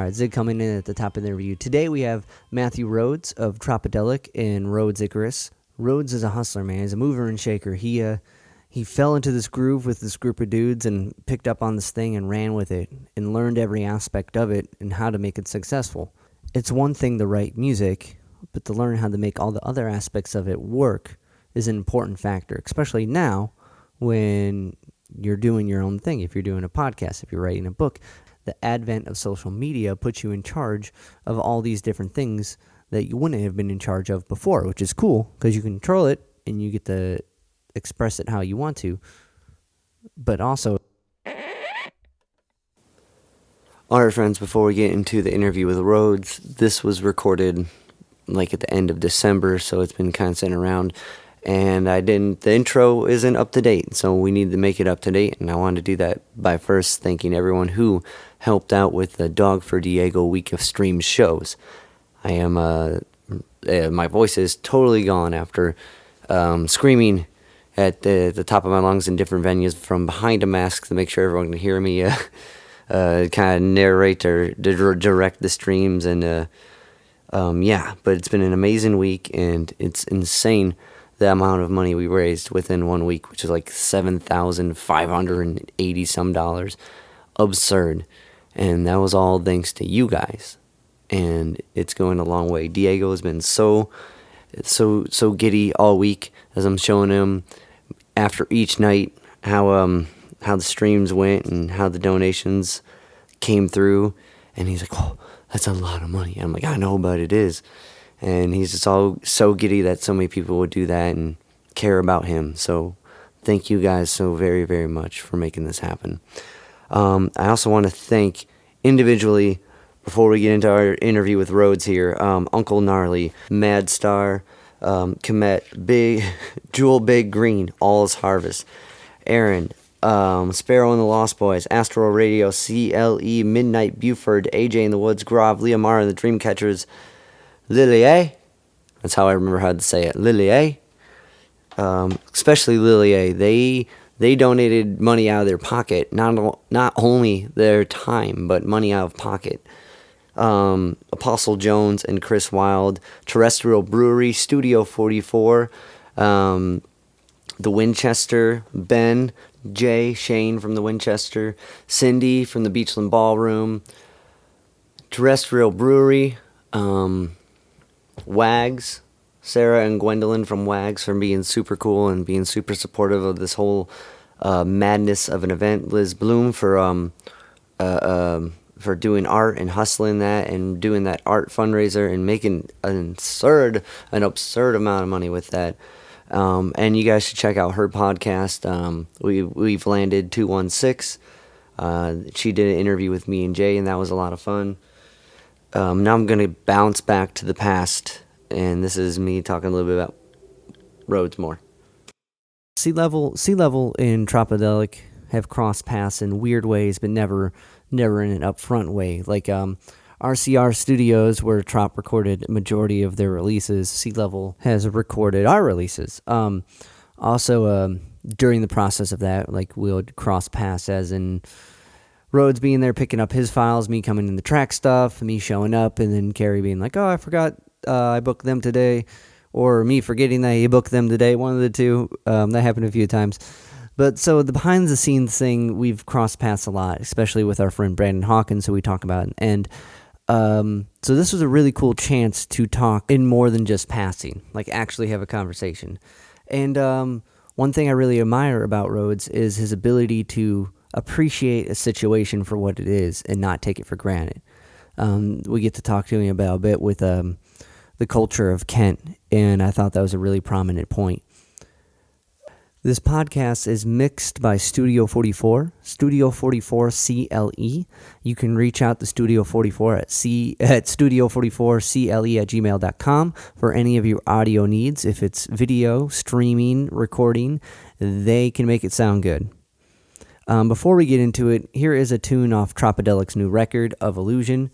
right, Zig coming in at the top of the interview. Today we have Matthew Rhodes of Tropidelic and Rhodes Icarus. Rhodes is a hustler, man. He's a mover and shaker. He fell into this groove with this group of dudes and picked up on this thing and ran with it and learned every aspect of it and how to make it successful. It's one thing to write music, but to learn how to make all the other aspects of it work is an important factor, especially now when you're doing your own thing. If you're doing a podcast, if you're writing a book, the advent of social media puts you in charge of all these different things that you wouldn't have been in charge of before, which is cool because you can control it and you get to express it how you want to. But also, all right, friends, before we get into the interview with Rhodes, this was recorded like at the end of December, so it's been kind of sitting around. And the intro isn't up to date, so we need to make it up to date. And I wanted to do that by first thanking everyone who helped out with the Dog for Diego week of streamed shows. I am, my voice is totally gone after screaming at the top of my lungs in different venues from behind a mask to make sure everyone can hear me kind of narrate or direct the streams. And but it's been an amazing week, and it's insane the amount of money we raised within 1 week, which is like $7,580 some dollars. Absurd. And that was all thanks to you guys. And it's going a long way. Diego has been so giddy all week as I'm showing him after each night how the streams went and how the donations came through. And he's like, "Oh, that's a lot of money." And I'm like, "I know, but it is." And he's just so giddy that so many people would do that and care about him. So thank you guys so very, very much for making this happen. I also want to thank individually, before we get into our interview with Rhodes here, Uncle Gnarly, Mad Star, Komet, Big, Jewel Big Green, All's Harvest, Aaron, Sparrow and the Lost Boys, Astral Radio, CLE, Midnight Buford, AJ in the Woods, Grov, Leomar and the Dreamcatchers, Lily A. That's how I remember how to say it. Lily A. Especially Lily A. They donated money out of their pocket, not only their time, but money out of pocket. Apostle Jones and Chris Wild, Terrestrial Brewery, Studio 44, the Winchester, Ben, Jay, Shane from the Winchester, Cindy from the Beachland Ballroom, Terrestrial Brewery, Wags, Sarah and Gwendolyn from Wags for being super cool and being super supportive of this whole madness of an event. Liz Bloom for doing art and hustling that and doing that art fundraiser and making an absurd amount of money with that. And you guys should check out her podcast. We've landed 216. She did an interview with me and Jay, and that was a lot of fun. Now I'm going to bounce back to the past, and this is me talking a little bit about Rhodes more. Sea level and Tropidelic have crossed paths in weird ways, but never in an upfront way. Like RCR Studios, where Trop recorded a majority of their releases, Sea Level has recorded our releases. Also, during the process of that, like, we'll cross paths as in Rhodes being there picking up his files, me coming in the track stuff, me showing up, and then Carrie being like, "Oh, I forgot I booked them today," or me forgetting that he booked them today, one of the two. That happened a few times. But so the behind-the-scenes thing, we've crossed paths a lot, especially with our friend Brandon Hawkins, who we talk about. And so this was a really cool chance to talk in more than just passing, like actually have a conversation. And one thing I really admire about Rhodes is his ability to appreciate a situation for what it is and not take it for granted. We get to talk to him about a bit with the culture of Kent, and I thought that was a really prominent point. This podcast is mixed by Studio 44, Studio 44 CLE. You can reach out to Studio 44 at studio44cle@gmail.com for any of your audio needs. If it's video, streaming, recording, they can make it sound good. Before we get into it, here is a tune off Tropidelic's new record, Of Illusion.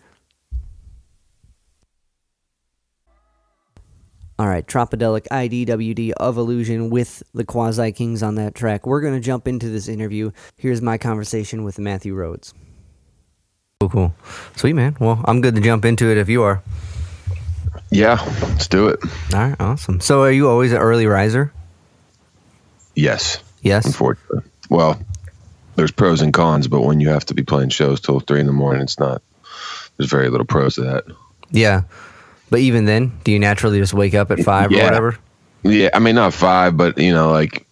All right, Tropidelic, IDWD, Of Illusion, with the Quasi Kings on that track. We're going to jump into this interview. Here's my conversation with Matthew Rhodes. Cool. Sweet, man. Well, I'm good to jump into it if you are. Yeah, let's do it. All right, awesome. So are you always an early riser? Yes. Yes? Unfortunately. Well, there's pros and cons, but when you have to be playing shows till 3 a.m, it's not, there's very little pros to that. Yeah. But even then, do you naturally just wake up at 5 or whatever? Yeah, I mean, not 5, but, like,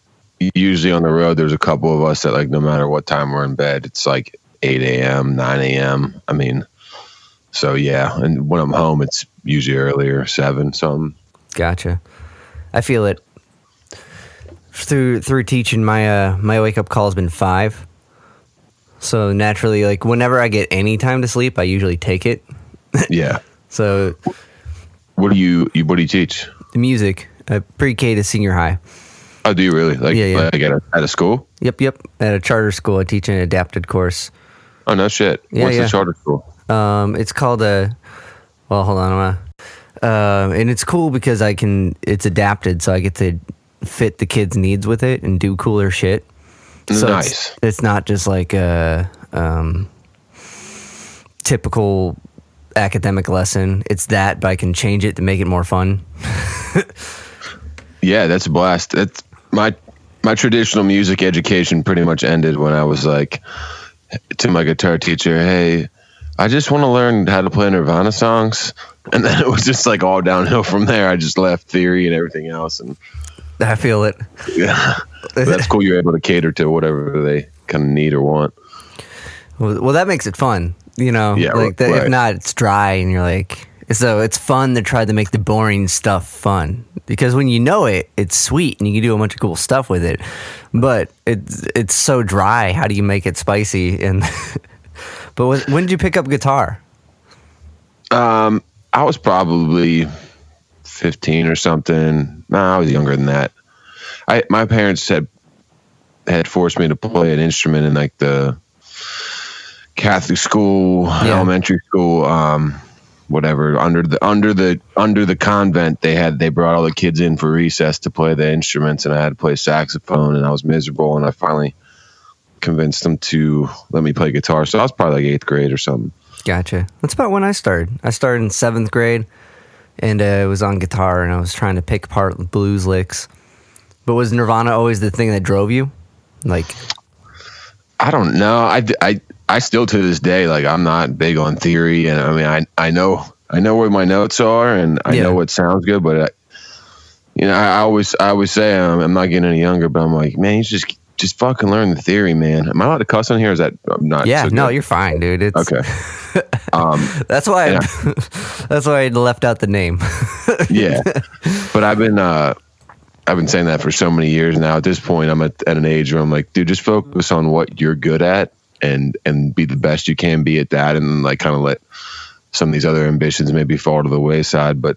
usually on the road, there's a couple of us that, like, no matter what time we're in bed, it's like 8 a.m., 9 a.m. I mean, so yeah. And when I'm home, it's usually earlier, 7, something. Gotcha. I feel it. Through teaching, my wake up call has been 5. So naturally, like, whenever I get any time to sleep, I usually take it. Yeah. So what do you teach? the music, pre-K to senior high. Oh, do you really? Like, Yeah. like at a school? Yep. At a charter school, I teach an adapted course. Oh, no shit. Yeah, What's the charter school? It's called well, hold on. And it's cool because it's adapted, so I get to fit the kids' needs with it and do cooler shit. So Nice. It's not just like a typical academic lesson. It's that, but I can change it to make it more fun. Yeah, that's a blast. That's my traditional music education pretty much ended when I was like to my guitar teacher, "Hey, I just want to learn how to play Nirvana songs." And then it was just like all downhill from there. I just left theory and everything else, and I feel it. yeah, that's cool. You're able to cater to whatever they kind of need or want. Well, that makes it fun, Yeah, like right. if not, it's dry, and you're like, so it's fun to try to make the boring stuff fun, because when you know it, it's sweet and you can do a bunch of cool stuff with it. But it's so dry. How do you make it spicy? And but when did you pick up guitar? I was probably 15 or something. No, I was younger than that. My parents had forced me to play an instrument in like the Catholic school, elementary school, whatever. Under the convent, they brought all the kids in for recess to play the instruments, and I had to play saxophone, and I was miserable, and I finally convinced them to let me play guitar. So I was probably like 8th grade or something. Gotcha. That's about when I started. I started in 7th grade, and it was on guitar, and I was trying to pick apart blues licks. But was Nirvana always the thing that drove you? Like, I don't know. I still to this day, like, I'm not big on theory, and I mean, I know where my notes are, and I know what sounds good, but I always say I'm not getting any younger, but I'm like, man, you just fucking learn the theory, man. Am I allowed to cuss on here? Or is that not? Yeah, so no, good? You're fine, dude. It's Okay. that's why that's why I left out the name. Yeah, but I've been saying that for so many years now. At this point, I'm at an age where I'm like, dude, just focus on what you're good at and be the best you can be at that, and like kind of let some of these other ambitions maybe fall to the wayside. But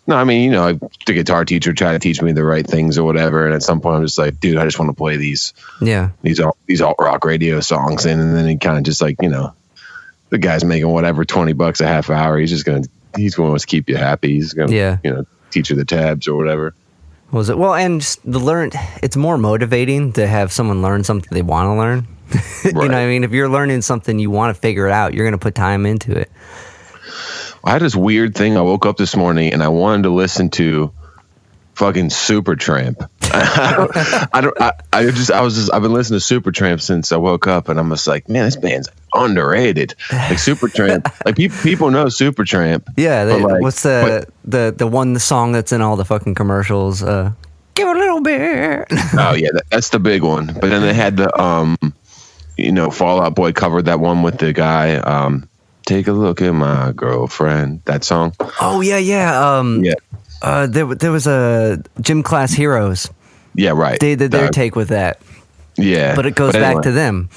no, I mean, the guitar teacher tried to teach me the right things or whatever, and at some point I'm just like, dude, I just want to play these alt rock radio songs, and then he kind of just like, the guy's making whatever $20 a half hour. He's going to keep you happy. He's going to teach you the tabs or whatever. Was it? Well, and just it's more motivating to have someone learn something they want to learn. Right. You know what I mean? If you're learning something you want to figure it out, you're going to put time into it. I had this weird thing. I woke up this morning and I wanted to listen to fucking Supertramp. I've been listening to Supertramp since I woke up, and I'm just like, man, this band's underrated. Like Supertramp, like people know Supertramp. Yeah, what's the one song that's in all the fucking commercials? Give a little bit. Oh yeah, that's the big one. But then they had the Fall Out Boy covered that one with the guy. Take a look at my girlfriend. That song. Oh yeah. There was a Gym Class Heroes. Yeah, right. They did their take with that. Yeah, but it goes back to them.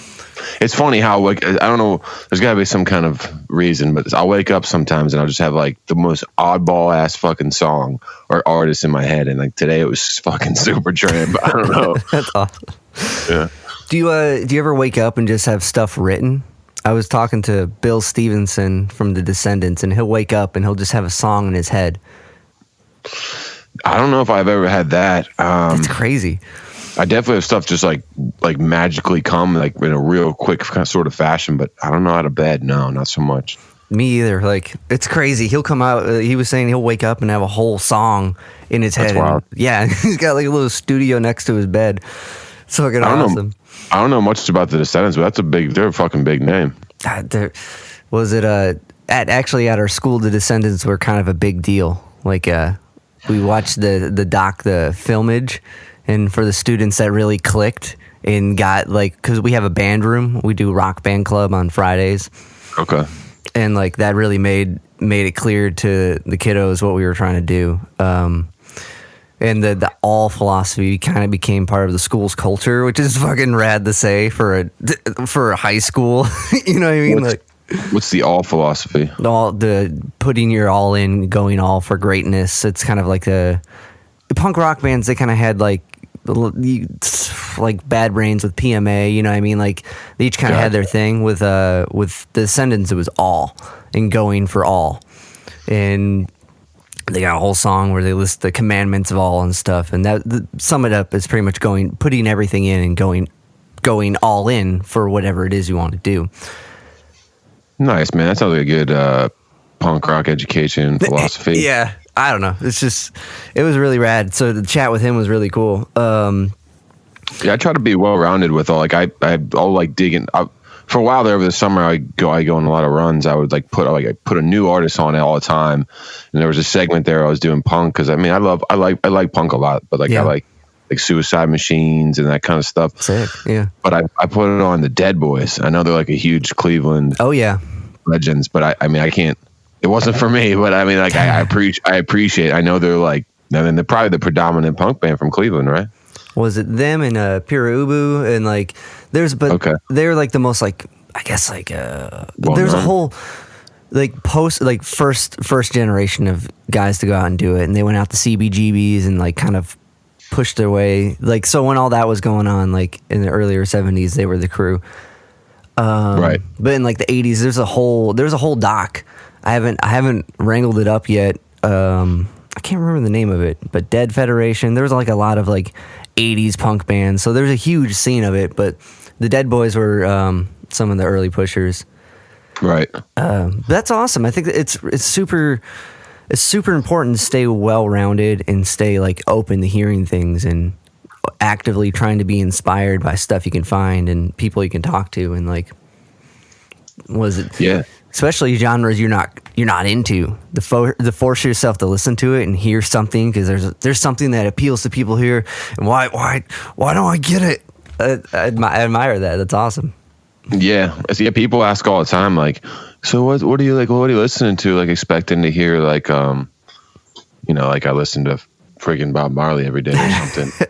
It's funny how, like, I don't know, there's got to be some kind of reason, but I'll wake up sometimes and I'll just have like the most oddball ass fucking song or artist in my head, and like today it was fucking Supertramp. I don't know. That's awesome. Yeah. Do you ever wake up and just have stuff written? I was talking to Bill Stevenson from The Descendants, and he'll wake up and he'll just have a song in his head. I don't know if I've ever had that. That's crazy. I definitely have stuff just like magically come like in a real quick kind of sort of fashion, but I don't know how to bed. No, not so much. Me either. Like, it's crazy. He'll come out. He was saying he'll wake up and have a whole song in his head. That's wild. And, yeah, he's got like a little studio next to his bed. So fucking awesome. I don't know much about the Descendants, but they're a fucking big name. Was it at our school, the Descendants were kind of a big deal. Like, we watched the doc, the Filmage, and for the students that really clicked and got like, because we have a band room, we do rock band club on Fridays. Okay. And like that really made it clear to the kiddos what we were trying to do. And the all philosophy kind of became part of the school's culture, which is fucking rad to say for a high school. You know what I mean? What's the all philosophy? All the putting your all in, going all for greatness. It's kind of like the punk rock bands. They kind of had like Bad Brains with PMA. You know what I mean? Like they each kind of had their thing. With the Descendants, it was all and going for all, and they got a whole song where they list the commandments of all and stuff. And that sum it up is pretty much putting everything in and going all in for whatever it is you want to do. Nice, man. That sounds like a good punk rock education philosophy. Yeah, I don't know. It was really rad. So the chat with him was really cool. Yeah, I try to be well rounded with all. Like I'll like digging. For a while there over the summer, I go on a lot of runs. I would like put a new artist on it all the time, and there was a segment there I was doing punk because I mean I like punk a lot, but like I like Suicide Machines and that kind of stuff. Sick, yeah. But I put it on the Dead Boys. I know they're like a huge Cleveland. Oh yeah. Legends, but I mean I can't. It wasn't for me, but I mean like I appreciate. I know they're like. I mean they're probably the predominant punk band from Cleveland, right? Was it them and Pure Ubu and like they're like the most like I guess like there's a whole like first generation of guys to go out and do it, and they went out to CBGBs and like kind of pushed their way like so when all that was going on like in the earlier 70s they were the crew. Right. But in like the 80s there's a whole doc. I haven't wrangled it up yet. I can't remember the name of it, but Dead Federation. There was like a lot of like 80s punk bands, so there's a huge scene of it. But the Dead Boys were some of the early pushers. Right. That's awesome. I think that it's super important to stay well rounded and stay like open to hearing things and actively trying to be inspired by stuff you can find and people you can talk to and like especially genres you're not into, the force yourself to listen to it and hear something because there's something that appeals to people here, and why don't I get it? I admire that. That's awesome. Yeah, people ask all the time like, so what do you like? What are you listening to? Like expecting to hear like like I listen to friggin' Bob Marley every day or something.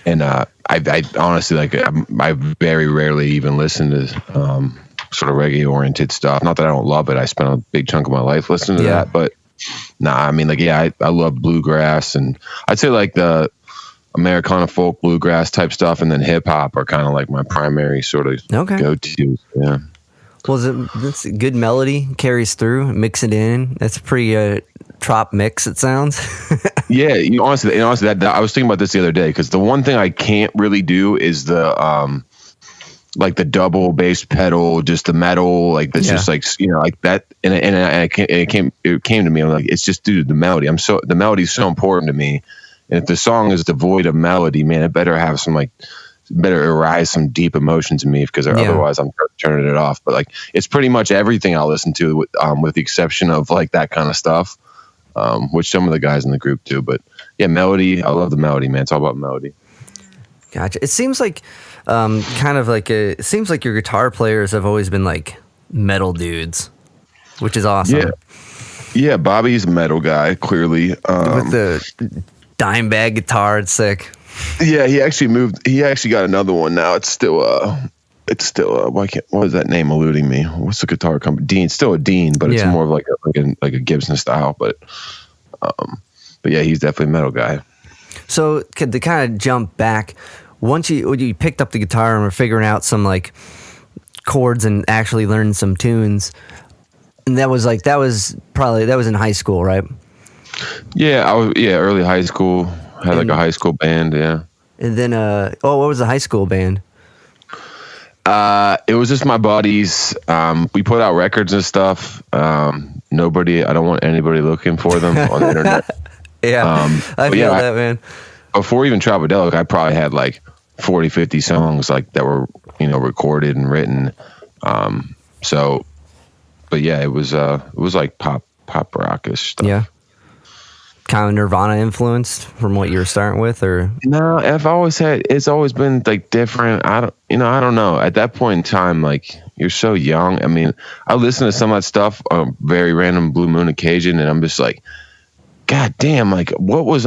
I honestly like I very rarely even listen to sort of reggae oriented stuff. Not that I don't love it. I spent a big chunk of my life listening to that, but I mean like I love bluegrass, and I'd say like the Americana folk bluegrass type stuff and then hip hop are kind of like my primary sort of go-to. Yeah. Well, that's a good melody, carries through, mix it in. That's a pretty trop mix, it sounds. Yeah, honestly, that I was thinking about this the other day because the one thing I can't really do is the like the double bass pedal, just the metal, like that's just like like that. And it came to me. I'm like, it's just dude, the melody. The melody is so important to me. And if the song is devoid of melody, man, it better have better arise some deep emotions in me because otherwise I'm turning it off. But like, it's pretty much everything I'll listen to with the exception of like that kind of stuff, which some of the guys in the group do. But yeah, melody. I love the melody, man. It's all about melody. Gotcha. It seems like it seems like your guitar players have always been like metal dudes, which is awesome. Yeah. Bobby's a metal guy, clearly. With the dime bag guitar, it's sick. Yeah, he actually got another one now. It's still what is that name eluding me? What's the guitar company? Dean. It's still a Dean, but it's more of like a Gibson style. But yeah, he's definitely a metal guy. So to kind of jump back, once you picked up the guitar and were figuring out some like chords and actually learning some tunes, and that was in high school, right? Yeah, early high school. Had like a high school band, yeah. And then, what was the high school band? It was just my buddies. We put out records and stuff. I don't want anybody looking for them on the internet. Yeah, I feel that, man. Before even Tropidelic, I probably had like 40, 50 songs like that were, recorded and written. But yeah, it was like pop rockish stuff. Yeah. Kind of Nirvana influenced from what you were starting with, or no? It's always been like different. I don't know. At that point in time, like you're so young. I mean, I listen to some of that stuff on very random blue moon occasion, and I'm just like, God damn! Like, what was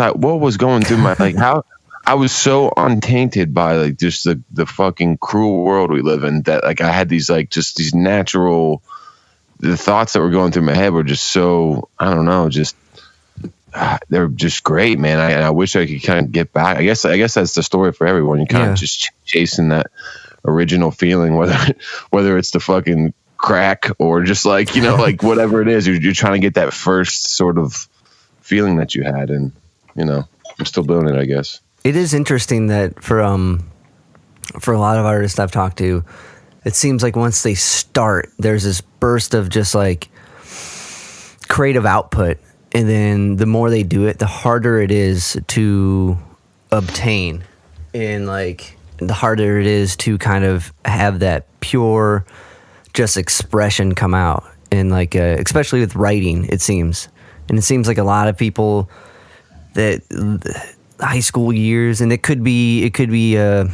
going through my like how I was so untainted by like just the fucking cruel world we live in that like I had these like just these natural the thoughts that were going through my head were just so I don't know just. They're just great, man. I wish I could kind of get back. I guess that's the story for everyone. You kind of just chasing that original feeling, whether it's the fucking crack or just like like whatever it is. You're trying to get that first sort of feeling that you had, and I'm still doing it. I guess it is interesting that for a lot of artists I've talked to, it seems like once they start, there's this burst of just like creative output. And then the more they do it, the harder it is to obtain. And like the harder it is to kind of have that pure just expression come out. And like, especially with writing, it seems. And it seems like a lot of people that high school years, and it could be the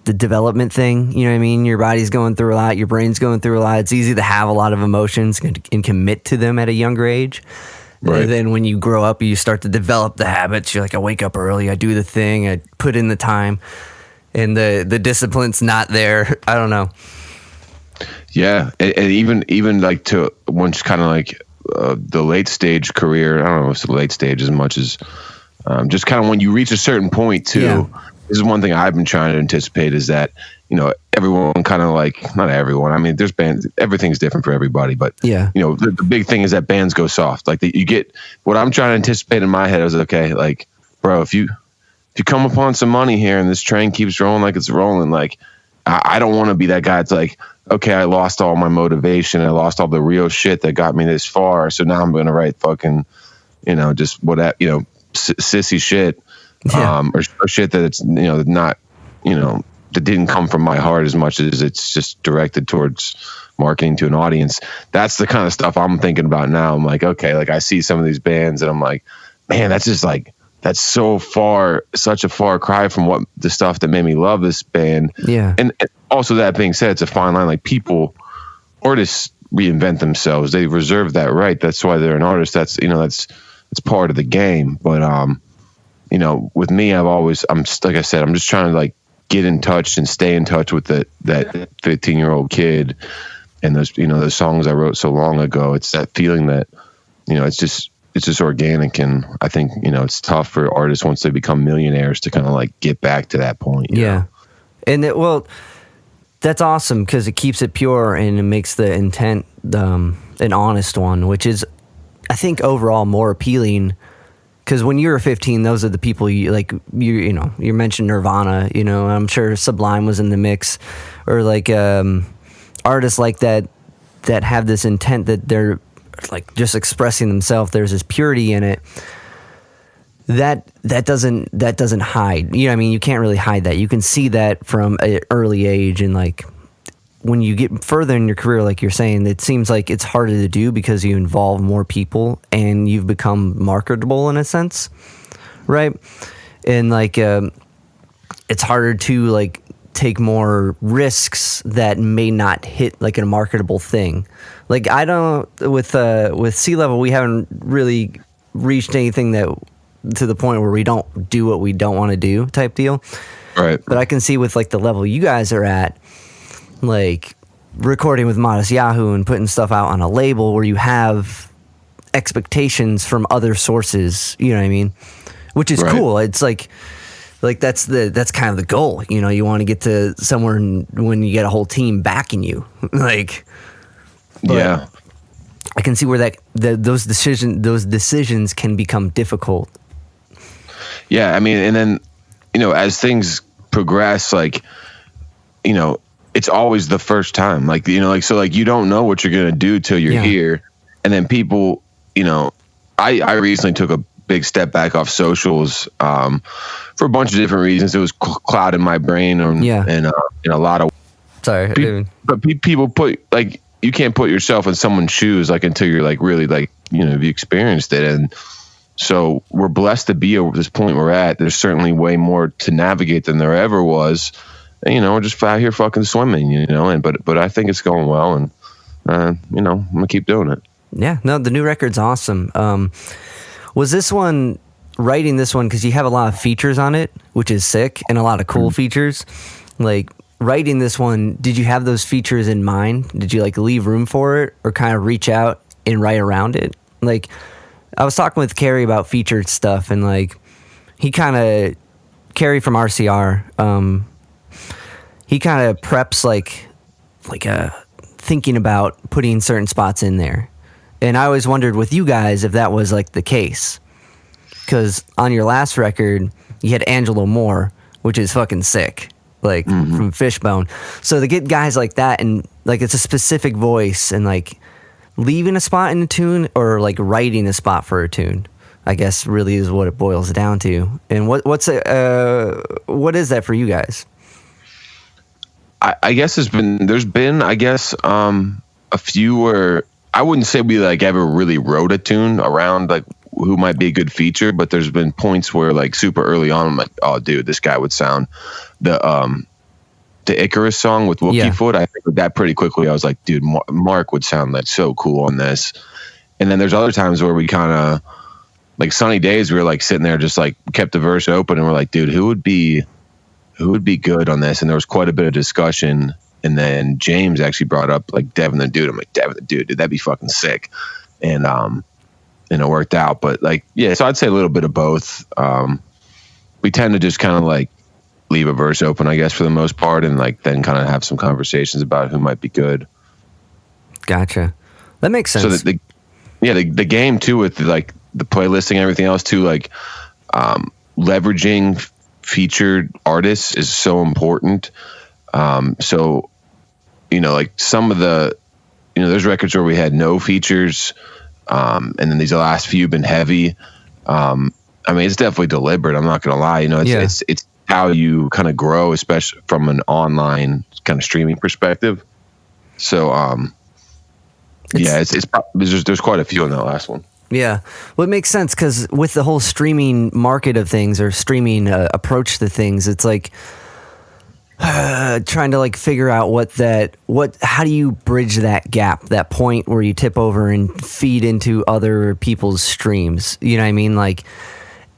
development thing. You know what I mean? Your body's going through a lot. Your brain's going through a lot. It's easy to have a lot of emotions and commit to them at a younger age. Right. And then when you grow up, you start to develop the habits. You're like, I wake up early, I do the thing, I put in the time, and the discipline's not there. I don't know. Yeah, and even like to once kind of like the late stage career. I don't know if it's the late stage as much as just kind of when you reach a certain point too. Yeah. This is one thing I've been trying to anticipate is that everyone kind of like not everyone. I mean, there's bands. Everything's different for everybody, but the big thing is that bands go soft. Like you get what I'm trying to anticipate in my head is okay. Like, bro, if you come upon some money here and this train keeps rolling like it's rolling, like I don't want to be that guy. It's like, okay, I lost all my motivation. I lost all the real shit that got me this far. So now I'm going to write fucking, just what sissy shit, or shit that it's not that didn't come from my heart as much as it's just directed towards marketing to an audience. That's the kind of stuff I'm thinking about now. I'm like, okay, like I see some of these bands and I'm like, man, that's just like, that's such a far cry from what the stuff that made me love this band. Yeah. And also that being said, it's a fine line. Like artists reinvent themselves. They reserve that right. That's why they're an artist. That's part of the game. But, with me, I'm like I said, I'm just trying to like, get in touch and stay in touch with that 15-year-old kid and those songs I wrote so long ago. It's that feeling that it's just organic, and I think it's tough for artists once they become millionaires to kind of like get back to that point. Yeah, and that's awesome because it keeps it pure and it makes the intent an honest one, which is I think overall more appealing. Because when you were 15, those are the people you like. You mentioned Nirvana. I'm sure Sublime was in the mix, or like artists like that have this intent that they're like just expressing themselves. There's this purity in it that doesn't hide. You know what I mean? You can't really hide that. You can see that from an early age, and like when you get further in your career, like you're saying, it seems like it's harder to do because you involve more people and you've become marketable in a sense, right? And like it's harder to like take more risks that may not hit like a marketable thing. Like I don't with Sea Level, we haven't really reached anything that to the point where we don't do what we don't want to do type deal. Right. But I can see with like the level you guys are at, like recording with Modest Yahoo and putting stuff out on a label where you have expectations from other sources, you know what I mean? Which is cool. It's like that's kind of the goal. You want to get to somewhere when you get a whole team backing you. Like, yeah, I can see where those decisions can become difficult. Yeah, I mean, and then as things progress, like, it's always the first time, like, so like you don't know what you're going to do till you're here. And then people, I recently took a big step back off socials for a bunch of different reasons. It was clouding my brain and in a lot of but people put, like, you can't put yourself in someone's shoes, like, until you're like really, like, you experienced it. And so we're blessed to be at this point we're at. There's certainly way more to navigate than there ever was. And, we're just out here fucking swimming, and but I think it's going well, and I'm gonna keep doing it. Yeah, no, the new record's awesome. Was this one, writing this one, because you have a lot of features on it, which is sick, and a lot of cool features. Like, writing this one, did you have those features in mind? Did you, like, leave room for it, or kind of reach out and write around it? Like, I was talking with Carrie about featured stuff, and, like, Carrie from RCR, he kind of preps, like thinking about putting certain spots in there. And I always wondered with you guys if that was, like, the case. Because on your last record, you had Angelo Moore, which is fucking sick, like, from Fishbone. So to get guys like that, and, like, it's a specific voice, and, like, leaving a spot in a tune, or, like, writing a spot for a tune, I guess really is what it boils down to. And what is that for you guys? I guess there's been a few where I wouldn't say we, like, ever really wrote a tune around, like, who might be a good feature, but there's been points where, like, super early on, I'm like, oh dude, this guy would sound the Icarus song with Wookie Foot. I think that pretty quickly. I was like, dude, Mark would sound like so cool on this. And then there's other times where we kind of, like, Sunny Days, we were, like, sitting there just, like, kept the verse open, and we're like, dude, who would be good on this? And there was quite a bit of discussion. And then James actually brought up, like, Devin the Dude. I'm like, Devin the Dude, that'd be fucking sick. And it worked out. But, like, yeah, so I'd say a little bit of both. We tend to just kind of, like, leave a verse open, I guess, for the most part, and, like, then kind of have some conversations about who might be good. Gotcha. That makes sense. So the game too, with, like, the playlisting and everything else too, like, leveraging featured artists is so important. So, like, some of the, there's records where we had no features, and then these last few have been heavy. I mean, it's definitely deliberate. I'm not gonna lie. It's how you kind of grow, especially from an online kind of streaming perspective. So, there's quite a few on that last one. Yeah. Well, it makes sense, because with the whole streaming market of things, or streaming approach to things, it's like trying to, like, figure out how do you bridge that gap, that point where you tip over and feed into other people's streams, you know what I mean? Like,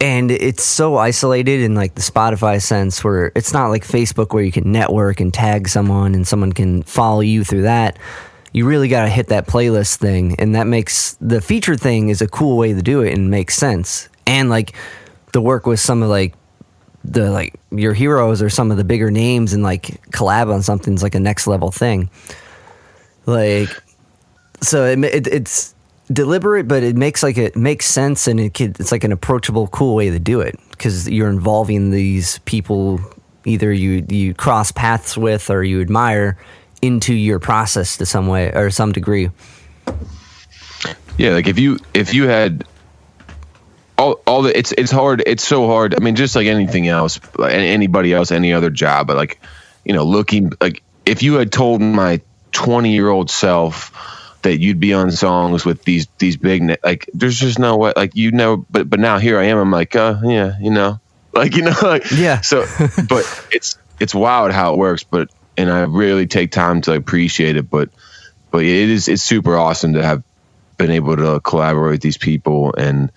and it's so isolated in, like, the Spotify sense, where it's not like Facebook, where you can network and tag someone and someone can follow you through that. You really got to hit that playlist thing, and that makes the feature thing is a cool way to do it and makes sense. And, like, the work with some of, like, your heroes or some of the bigger names, and, like, collab on something's like a next level thing. Like, so it's deliberate, but it makes sense, and it's like an approachable, cool way to do it, because you're involving these people either you cross paths with or you admire into your process to some way or some degree. Yeah, like, if you had all the, it's hard. It's so hard. I mean, just like anything else, anybody else, any other job, but, like, looking, like, if you had told my 20-year-old self that you'd be on songs with these big, like, there's just no way, like, but now here I am. I'm like, like, yeah. So, but it's wild how it works, and I really take time to appreciate it, but it's super awesome to have been able to collaborate with these people. And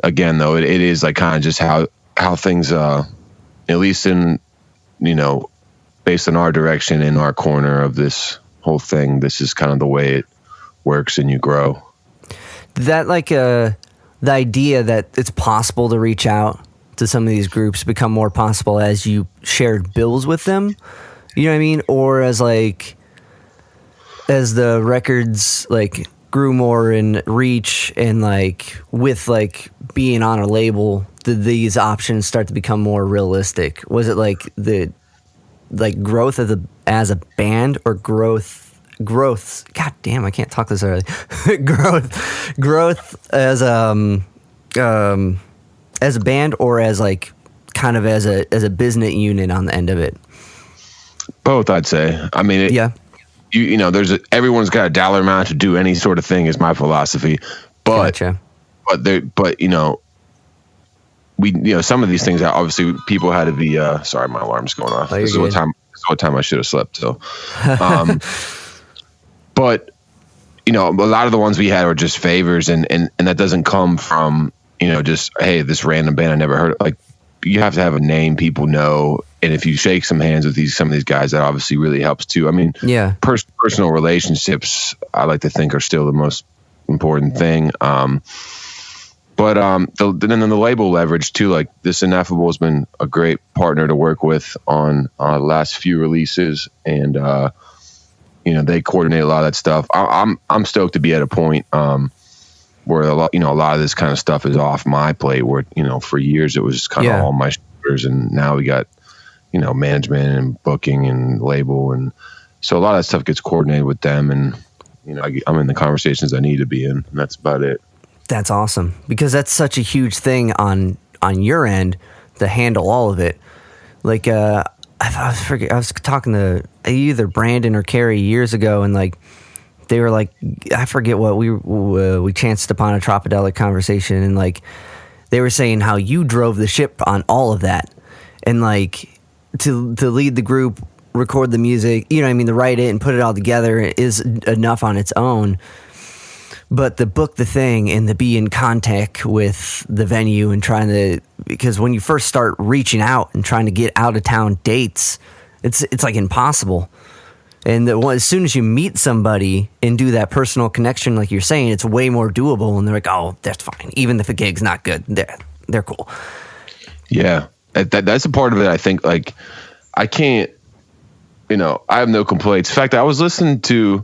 again, though, it is, like, kind of just how things, at least in, based on our direction in our corner of this whole thing, this is kind of the way it works, and you grow. That, like, the idea that it's possible to reach out to some of these groups become more possible as you shared bills with them, you know what I mean? Or as the records, like, grew more in reach and like with like being on a label, did these options start to become more realistic? Was it like the like growth of the as a band or growth god damn, I can't talk this early. growth as a band, or as like kind of as a business unit on the end of it? Both, I'd say. I mean, yeah. You know, everyone's got a dollar amount to do any sort of thing is my philosophy, but Gotcha. but you know, some of these things obviously people had to be. Sorry, my alarm's going off. This is what time I should have slept till. But you know, a lot of the ones we had were just favors, and that doesn't come from, you know, just, hey, this random band I never heard of. Like, you have to have a name people know, and if you shake some hands with some of these guys, that obviously really helps too. I mean, yeah, personal relationships, I like to think, are still the most important thing. But then the label leverage too, like this Ineffable has been a great partner to work with on the last few releases, and you know, they coordinate a lot of that stuff. I'm stoked to be at a point where a lot of this kind of stuff is off my plate, where, you know, for years it was just kind of all my shoulders, and now we got, you know, management and booking and label, and so a lot of that stuff gets coordinated with them, and, you know, I'm in the conversations I need to be in, and that's about it. That's awesome, because that's such a huge thing on your end to handle all of it. Like I was talking to either Brandon or Carrie years ago, and like they were like, I forget what we chanced upon a Tropidelic conversation, and like they were saying how you drove the ship on all of that, and like to lead the group, record the music, you know what I mean, to write it and put it all together is enough on its own. But to book the thing and to be in contact with the venue and trying to, because when you first start reaching out and trying to get out of town dates, it's like impossible. And as soon as you meet somebody and do that personal connection, like you're saying, it's way more doable. And they're like, oh, that's fine. Even if a gig's not good, they're cool. Yeah, that's a part of it. I think, like, I can't, you know, I have no complaints. In fact, I was listening to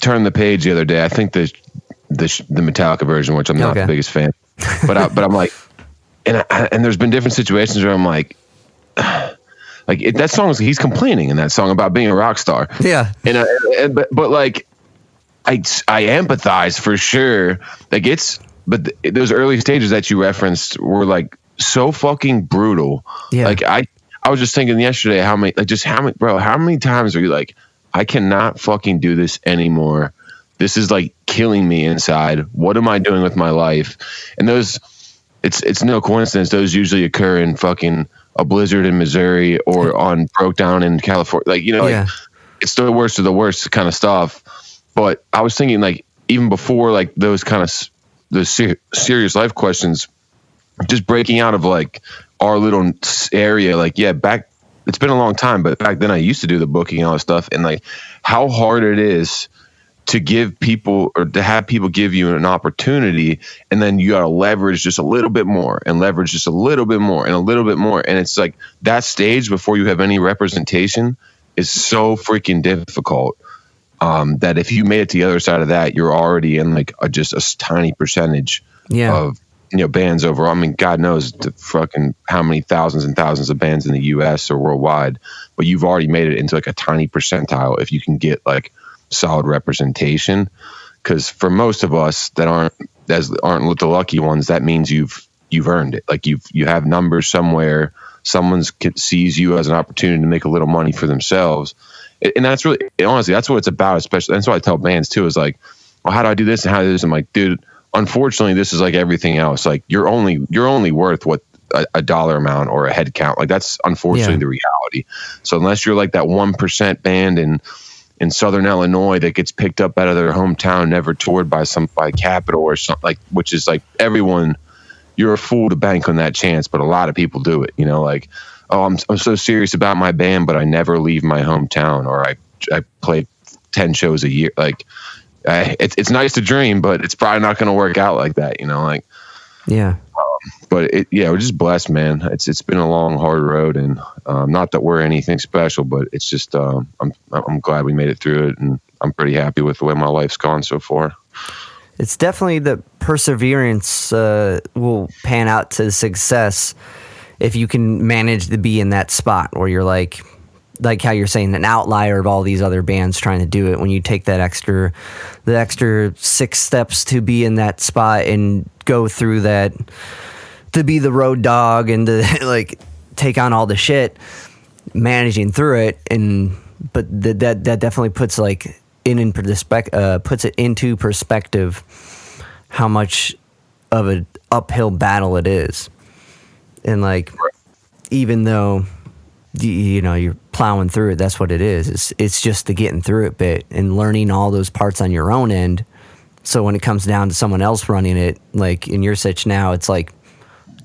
Turn the Page the other day. I think the Metallica version, which I'm not the biggest fan, but I'm like, and there's been different situations where I'm like that song, he's complaining in that song about being a rock star. Yeah. But like, I empathize for sure. Like, but those early stages that you referenced were like so fucking brutal. Yeah. Like I was just thinking yesterday, how many times are you like, I cannot fucking do this anymore. This is like killing me inside. What am I doing with my life? And it's no coincidence. Those usually occur in fucking a blizzard in Missouri or on broke down in California. Like, you know, like, it's the worst of the worst kind of stuff. But I was thinking, like, even before like those kind of serious life questions, just breaking out of like our little area, like, back, it's been a long time, but back then I used to do the booking and all that stuff, and like how hard it is to give people, or to have people give you an opportunity, and then you got to leverage just a little bit more and leverage just a little bit more and a little bit more. And it's like that stage before you have any representation is so freaking difficult, that if you made it to the other side of that, you're already in like just a tiny percentage of, you know, bands overall. I mean, God knows fucking how many thousands and thousands of bands in the US or worldwide, but you've already made it into like a tiny percentile if you can get like solid representation. Because for most of us that aren't the lucky ones, that means you've earned it. Like you have numbers somewhere, someone sees you as an opportunity to make a little money for themselves. And that's really, honestly, that's what it's about. Especially, that's what I tell bands too, is like, well, how do I do this and how do I do this? I'm like, dude, unfortunately, this is like everything else. Like you're only worth what a dollar amount or a head count. Like that's unfortunately the reality. So unless you're like that 1% band in Southern Illinois that gets picked up out of their hometown, never toured by Capitol or something, like, which is like everyone, you're a fool to bank on that chance. But a lot of people do it, you know, like, oh, I'm so serious about my band, but I never leave my hometown, or I play 10 shows a year. Like, it's nice to dream, but it's probably not going to work out like that, you know, like, but we're just blessed, man. It's been a long, hard road, and not that we're anything special, but it's just, I'm glad we made it through it, and I'm pretty happy with the way my life's gone so far. It's definitely the perseverance will pan out to success if you can manage to be in that spot where you're like how you're saying, an outlier of all these other bands trying to do it. When you take the extra 6 steps to be in that spot and go through that, to be the road dog and to like take on all the shit, managing through it, but that definitely puts like puts it into perspective how much of an uphill battle it is. And like, even though you know you're plowing through it, that's what it is. It's just the getting through it bit and learning all those parts on your own end. So when it comes down to someone else running it, like in your sitch now, it's like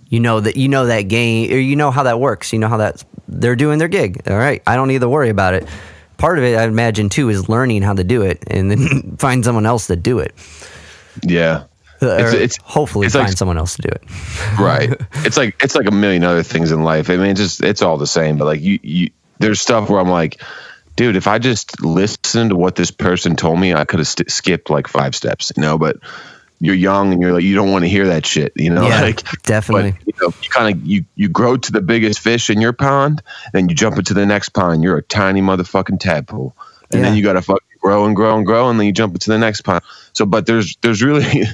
you know that game, or you know how that works. You know how they're doing their gig. All right, I don't need to worry about it. Part of it, I imagine, too, is learning how to do it and then find someone else to do it. Yeah. Hopefully find someone else to do it. Right. It's like a million other things in life. I mean, it's all the same, but like there's stuff where I'm like, dude, if I just listened to what this person told me, I could have skipped like 5 steps, you know, but you're young and you're like, you don't want to hear that shit, you know? Yeah, like, definitely. But, you know, you kind of, you grow to the biggest fish in your pond, then you jump into the next pond. You're a tiny motherfucking tadpole. And then you got to fucking grow and grow and grow. And then you jump into the next pond. So, but there's really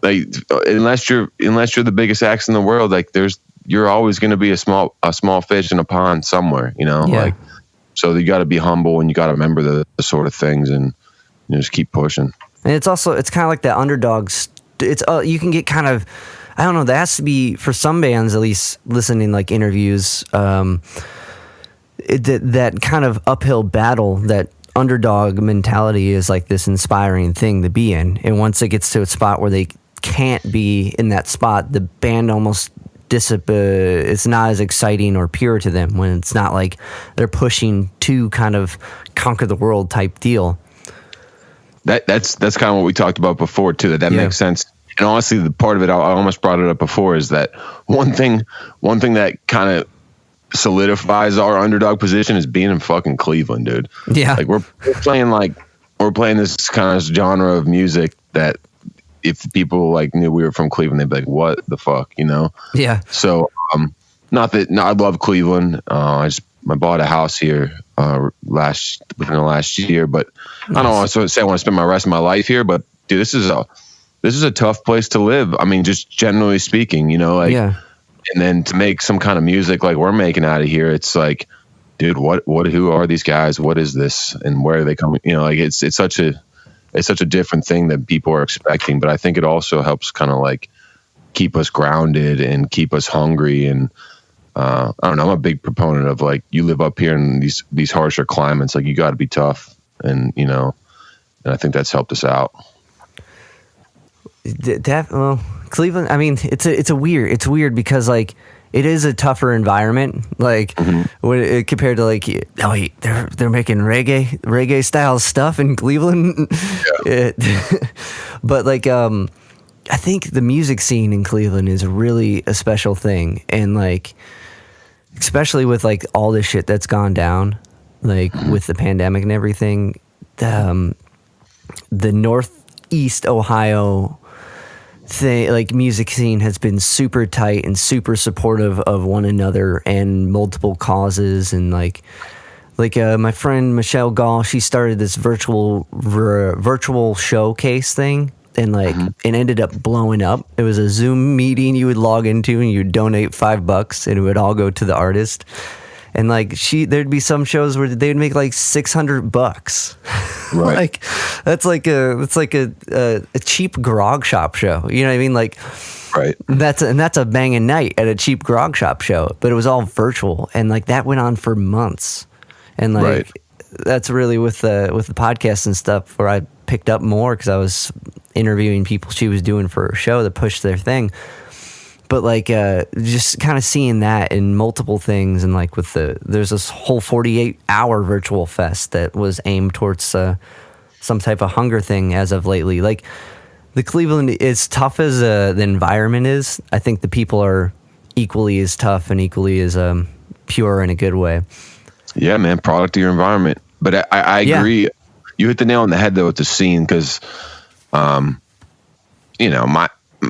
like, unless you're the biggest axe in the world, like you're always going to be a small fish in a pond somewhere, you know? Yeah. Like, so you got to be humble and you got to remember the sort of things and just keep pushing. And it's kind of like that underdogs. It's you can get kind of, I don't know. That has to be for some bands, at least listening like interviews. That kind of uphill battle, that underdog mentality is like this inspiring thing to be in. And once it gets to a spot where they can't be in that spot, the band almost it's not as exciting or pure to them when it's not like they're pushing to kind of conquer the world type deal. That's kind of what we talked about before too. That makes sense. And honestly, the part of it I almost brought it up before is that one thing that kind of solidifies our underdog position is being in fucking Cleveland, dude. Yeah, like we're playing this kind of genre of music that if people like knew we were from Cleveland, they'd be like, "What the fuck," you know? Yeah. So, I love Cleveland. I bought a house here within the last year, but nice. I don't want to say I want to spend my rest of my life here, but dude, this is a tough place to live. I mean, just generally speaking, you know, like, yeah. And then to make some kind of music like we're making out of here, it's like, dude, who are these guys? What is this? And where are they coming? You know, like it's such a different thing that people are expecting, but I think it also helps kind of like keep us grounded and keep us hungry. And I don't know, I'm a big proponent of like, you live up here in these harsher climates, like you got to be tough, and you know, and I think that's helped us out. Well, Cleveland, I mean, it's weird because like it is a tougher environment, like when compared to like, they're making reggae style stuff in Cleveland. Yeah. But like I think the music scene in Cleveland is really a special thing, and like especially with like all this shit that's gone down, like with the pandemic and everything, the Northeast Ohio thing, like music scene has been super tight and super supportive of one another and multiple causes. And like my friend Michelle Gall, she started this virtual showcase thing, and like it ended up blowing up. It was a Zoom meeting you would log into and you'd donate $5 and it would all go to the artist. And like there'd be some shows where they'd make like $600. Right. Like that's like a cheap grog shop show. You know what I mean? Like, right. That's a banging night at a cheap grog shop show, but it was all virtual, and like that went on for months. And like that's really with the podcast and stuff where I picked up more because I was interviewing people she was doing for her show that pushed their thing. But like just kind of seeing that in multiple things, and like there's this whole 48-hour virtual fest that was aimed towards some type of hunger thing as of lately. Like the Cleveland, as tough as the environment is, I think the people are equally as tough and equally as pure in a good way. Yeah, man, product of your environment. But I agree. you hit the nail on the head though with the scene, because you know,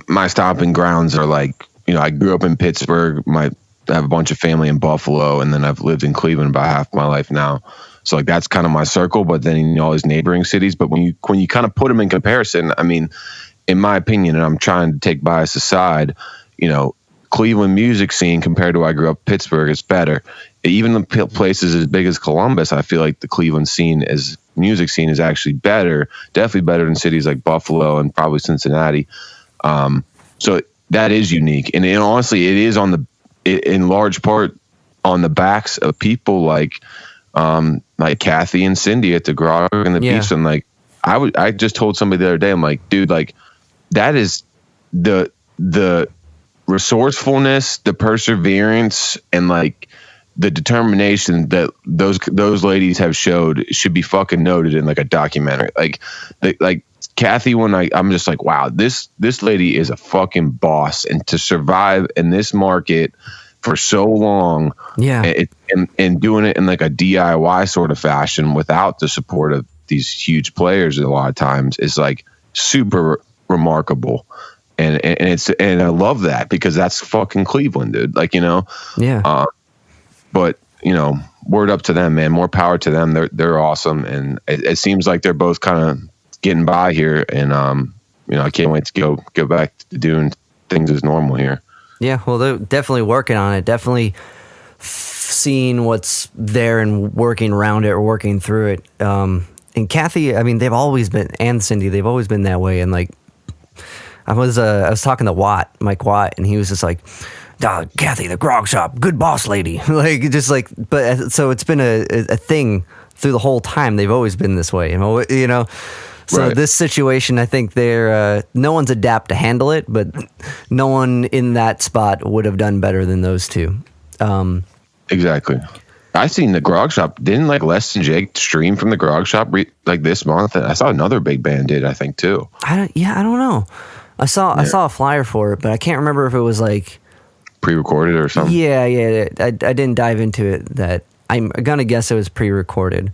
my stomping grounds are like, you know, I grew up in Pittsburgh. I have a bunch of family in Buffalo, and then I've lived in Cleveland about half my life now. So like that's kind of my circle. But then, you know, all these neighboring cities. But when you kind of put them in comparison, I mean, in my opinion, and I'm trying to take bias aside, you know, Cleveland music scene compared to where I grew up, Pittsburgh, is better. Even the places as big as Columbus, I feel like the Cleveland music scene is actually better, definitely better than cities like Buffalo and probably Cincinnati. So that is unique, and honestly, it is in large part on the backs of people like Kathy and Cindy at the Grog and the Beast. And like I just told somebody the other day, I'm like, dude, like that is the resourcefulness, the perseverance, and like the determination that those ladies have showed should be fucking noted in like a documentary. Like Kathy, when I'm just like, wow, this lady is a fucking boss, and to survive in this market for so long, and doing it in like a DIY sort of fashion without the support of these huge players a lot of times is like super remarkable. And I love that, because that's fucking Cleveland, dude. Like, you know, but you know, word up to them, man. More power to them. They're awesome, and it seems like they're both kind of getting by here. And you know, I can't wait to go back to doing things as normal here. Yeah, well, they're definitely working on it. Definitely seeing what's there and working around it or working through it. And Kathy, I mean, they've always been, and Cindy, they've always been that way. And like, I was talking to Mike Watt, and he was just like, Kathy, the grog shop, good boss lady. Like, just like, but so it's been a thing through the whole time. They've always been this way, you know. So right. This situation, I think no one's adapt to handle it, but no one in that spot would have done better than those two. Exactly. I seen the Grog Shop. Didn't like Less Than Jake stream from the Grog Shop like this month? I saw another big band did, I think, too. I don't know. I saw a flyer for it, but I can't remember if it was like pre-recorded or something. Yeah. I didn't dive into it. That I'm gonna guess it was pre-recorded.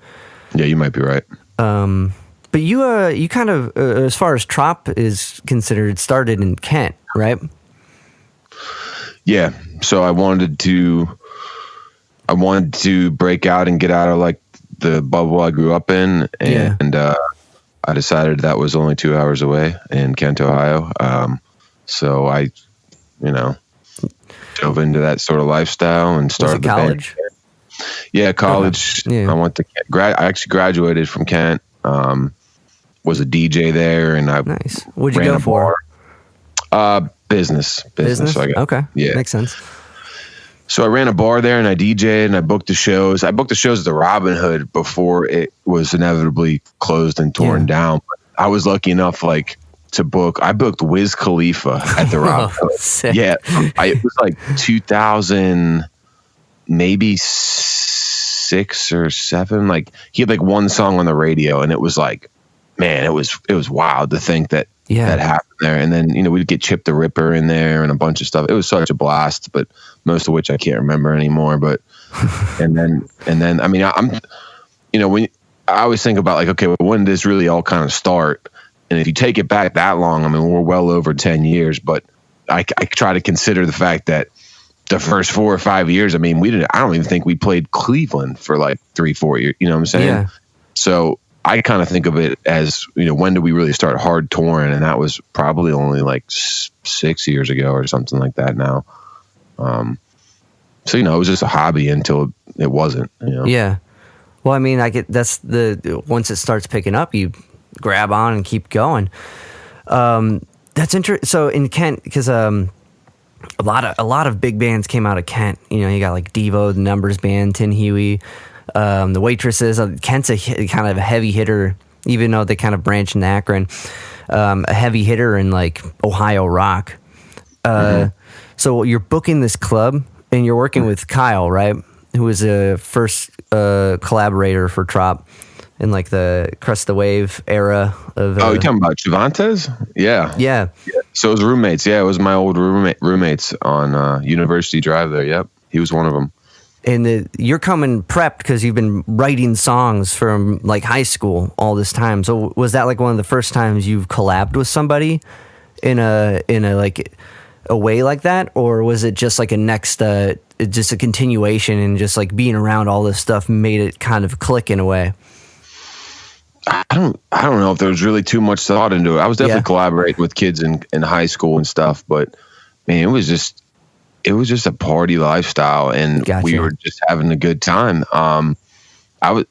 Yeah, you might be right. But you kind of, as far as Trop is considered, started in Kent, right? Yeah. So I wanted to break out and get out of like the bubble I grew up in, and I decided that was only 2 hours away in Kent, Ohio. So I, you know, dove into that sort of lifestyle and started college. Yeah, college. Yeah. I went to I actually graduated from Kent. Was a DJ there, and nice. What'd you go for? Business. So okay. Yeah, makes sense. So I ran a bar there, and I DJ'd, and I booked the shows. I booked the shows at the Robin Hood before it was inevitably closed and torn down. But I was lucky enough, like, to book. I booked Wiz Khalifa at the Robin Hood. Sick. Yeah, it was like 2000, maybe 6 or 7. Like, he had like one song on the radio, and it was like, man, it was wild to think that happened there. And then, you know, we'd get Chip the Ripper in there and a bunch of stuff. It was such a blast, but most of which I can't remember anymore. But and then I mean, I'm, you know, when I always think about like, okay, well, when did this really all kind of start? And if you take it back that long, I mean, we're well over 10 years, but I try to consider the fact that the first 4 or 5 years, I mean, I don't even think we played Cleveland for like 3-4 years. You know what I'm saying? Yeah. So I kind of think of it as, you know, when did we really start hard touring? And that was probably only like 6 years ago or something like that now. So, you know, it was just a hobby until it wasn't, you know? Yeah. Well, I mean, once it starts picking up, you grab on and keep going. That's interesting. So in Kent, because a lot of big bands came out of Kent. You know, you got like Devo, the Numbers Band, Tin Huey, the Waitresses. Kent's kind of a heavy hitter, even though they kind of branch into Akron. A heavy hitter in like Ohio rock. So you're booking this club, and you're working with Kyle, right? Who was a first collaborator for Trop in like the Crest the Wave era of. Oh, you talking about Chivantes? Yeah. So it was roommates. Yeah, it was my old roommates on University Drive there. Yep, he was one of them. and you're coming prepped because you've been writing songs from like high school all this time. So was that like one of the first times you've collabed with somebody in a like a way like that, or was it just like just a continuation and just like being around all this stuff made it kind of click in a way? I don't know if there was really too much thought into it. I was definitely collaborating with kids in high school and stuff, but man, it was just a party lifestyle, and we were just having a good time. I was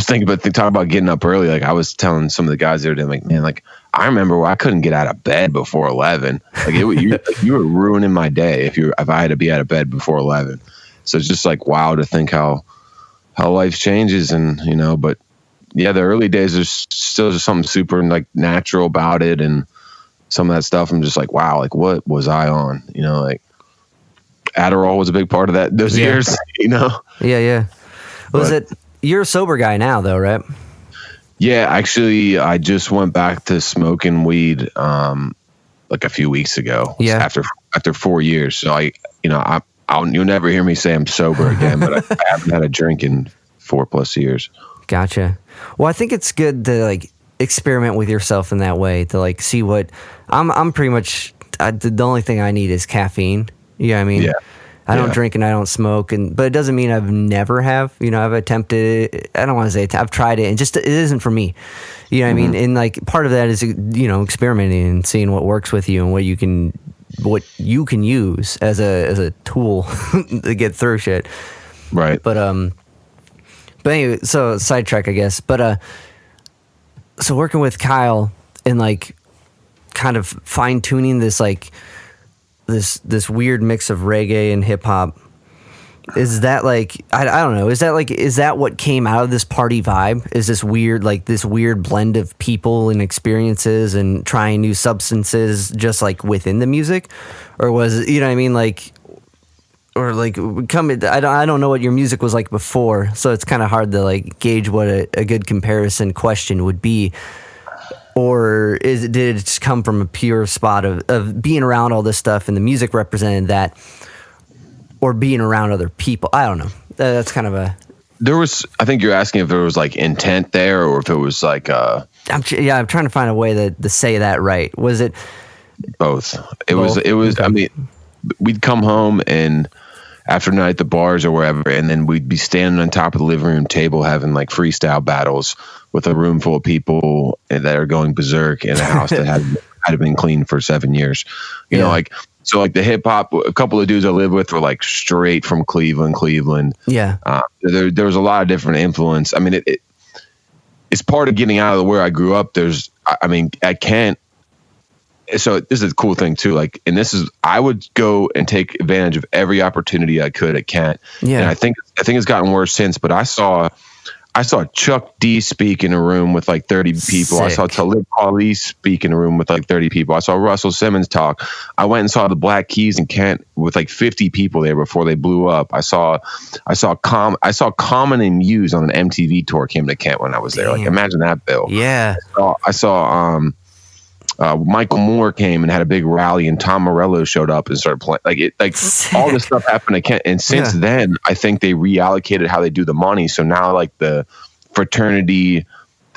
talking about getting up early. Like I was telling some of the guys the other day, like, man, like I remember where I couldn't get out of bed before 11. Like you were ruining my day if I had to be out of bed before 11. So it's just like wow to think how life changes, and but yeah, the early days there's still just something super like natural about it, and some of that stuff I'm just like wow, like what was I on? Like Adderall was a big part of those years. Yeah. You're a sober guy now though, right? Yeah, actually, I just went back to smoking weed like a few weeks ago. Yeah. After 4 years, so you'll never hear me say I'm sober again. But I haven't had a drink in 4+ years. Gotcha. Well, I think it's good to like experiment with yourself in that way to like see what I'm pretty much. The only thing I need is caffeine. You know what I mean? Yeah. I don't drink and I don't smoke, but it doesn't mean I've never have. I've attempted it. I don't want to say I've tried it, and just it isn't for me. You know what I mean? And like part of that is experimenting and seeing what works with you and what you can use as a tool to get through shit. Right. But anyway, so sidetrack, I guess. But so working with Kyle and like kind of fine tuning this like. This weird mix of reggae and hip hop, is that like I don't know, is that what came out of this party vibe? Is this weird blend of people and experiences and trying new substances just like within the music, or was it, you know what I mean, like, or like I don't know what your music was like before, so it's kind of hard to like gauge what a good comparison question would be. Or did it just come from a pure spot of being around all this stuff and the music represented that, or being around other people? I don't know. That's kind of a. I think you're asking if there was like intent there, or if it was like. I'm trying to find a way to say that right. Was it? Both. It was. Okay. I mean, we'd come home and after night at the bars or wherever, and then we'd be standing on top of the living room table having like freestyle battles with a room full of people that are going berserk in a house that had been clean for 7 years. You know, like, so like the hip hop, a couple of dudes I lived with were like straight from Cleveland. Yeah. There was a lot of different influence. I mean, it's part of getting out of where I grew up. So this is a cool thing too. Like, and I would go and take advantage of every opportunity I could at Kent. Yeah. And I think it's gotten worse since, but I saw Chuck D speak in a room with like 30 people. Sick. I saw Talib Kweli speak in a room with like 30 people. I saw Russell Simmons talk. I went and saw the Black Keys in Kent with like 50 people there before they blew up. I saw Common and Muse on an MTV tour came to Kent when I was there. Damn. Like, imagine that, Bill. Yeah. I saw Michael Moore came and had a big rally, and Tom Morello showed up and started playing. All this stuff happened at Kent, and since then, I think they reallocated how they do the money. So now, like the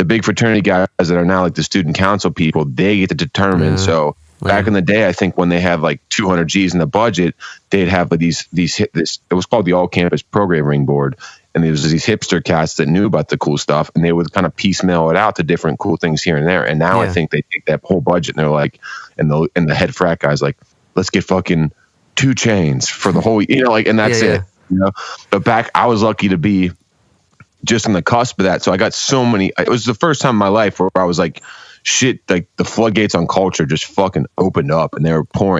big fraternity guys that are now like the student council people, they get to determine. So back in the day, I think when they have like 200 G's in the budget, they'd have like this. It was called the All Campus Programming Board. And there was these hipster cats that knew about the cool stuff, and they would kind of piecemeal it out to different cool things here and there. And now I think they take that whole budget and they're like, and the head frat guy's like, let's get fucking 2 Chainz for the whole, and that's it. But back, I was lucky to be just on the cusp of that. So I got so many. It was the first time in my life where I was like, shit, like the floodgates on culture just fucking opened up, and it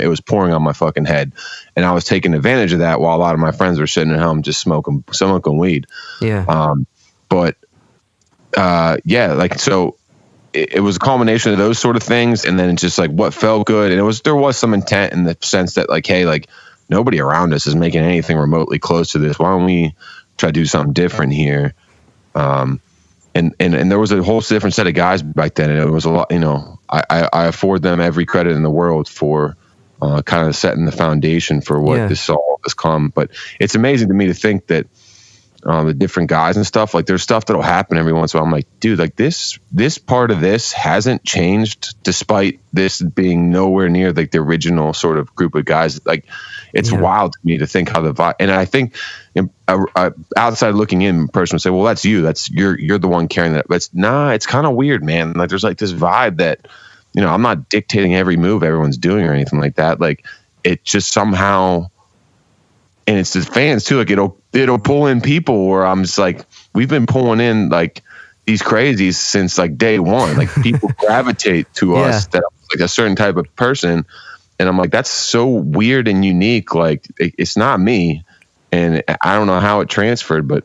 was pouring on my fucking head, and I was taking advantage of that while a lot of my friends were sitting at home just smoking weed. So it was a culmination of those sort of things, and then it's just like what felt good, and there was some intent in the sense that like, hey, like nobody around us is making anything remotely close to this. Why don't we try to do something different here? And there was a whole different set of guys back then, and it was a lot. I afford them every credit in the world for kind of setting the foundation for what this all has come. But it's amazing to me to think that the different guys and stuff, like there's stuff that'll happen every once in a while. I'm like, dude, like this part of this hasn't changed despite this being nowhere near like the original sort of group of guys. Like it's wild to me to think how the vibe, and I think outside looking in, person would say, well, that's you, you're the one carrying that. But it's kind of weird, man. Like there's like this vibe that, I'm not dictating every move everyone's doing or anything like that. Like it just somehow, and it's the fans too. Like it'll pull in people where I'm just like, we've been pulling in like these crazies since like day one. Like people gravitate to us that like a certain type of person, and I'm like, that's so weird and unique. Like it's not me, and I don't know how it transferred, but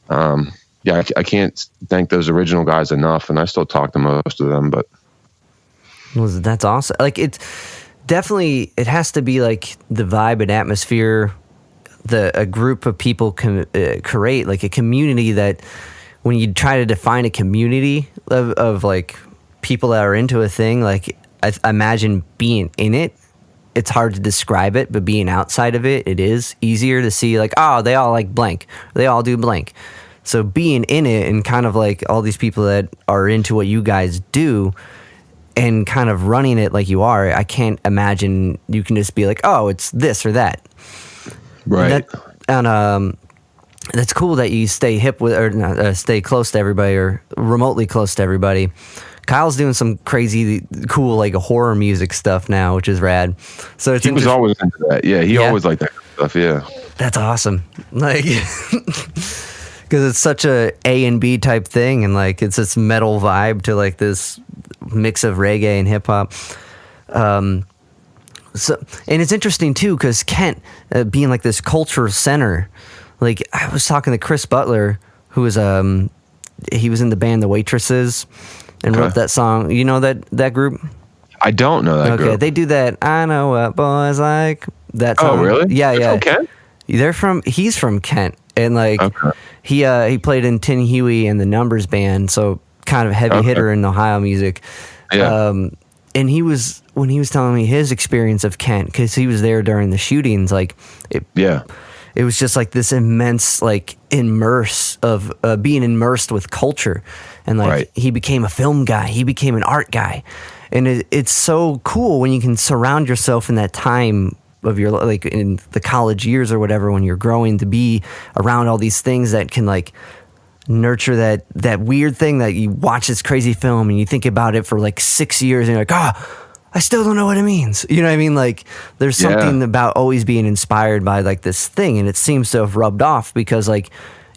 I can't thank those original guys enough, and I still talk to most of them. But that's awesome. Like it's definitely, it has to be like the vibe and atmosphere a group of people can create, like a community, that when you try to define a community of like people that are into a thing, like I imagine being in it, it's hard to describe it, but being outside of it, it is easier to see like, oh, they all like blank, they all do blank. So being in it and kind of like all these people that are into what you guys do and kind of running it like you are, I can't imagine you can just be like, oh, it's this or that. Right. That's cool that you stay hip with, or stay close to everybody, or remotely close to everybody. Kyle's doing some crazy, cool, like horror music stuff now, which is rad. So he was always into that. Yeah, he always liked that stuff. Yeah, that's awesome. Like, because it's such a and B type thing, and like it's this metal vibe to like this mix of reggae and hip hop. So, and it's interesting too, because Kent, being like this culture center, like I was talking to Chris Butler, who was he was in the band The Waitresses, and wrote that song. You know that group? I don't know that group. Okay, they do that. I know what boys like. That song. Oh, really? Yeah, They're from Kent? He's from Kent, and like he played in Tin Huey and the Numbers Band, so kind of heavy hitter in Ohio music. Yeah. And when he was telling me his experience of Kent, because he was there during the shootings, like it was just like this immense like being immersed with culture, and like he became a film guy, he became an art guy, and it's so cool when you can surround yourself in that time of your, like in the college years or whatever, when you're growing, to be around all these things that can like nurture that weird thing that you watch this crazy film and you think about it for like 6 years and you're like, I still don't know what it means. You know what I mean? Like there's something about always being inspired by like this thing, and it seems to have rubbed off, because like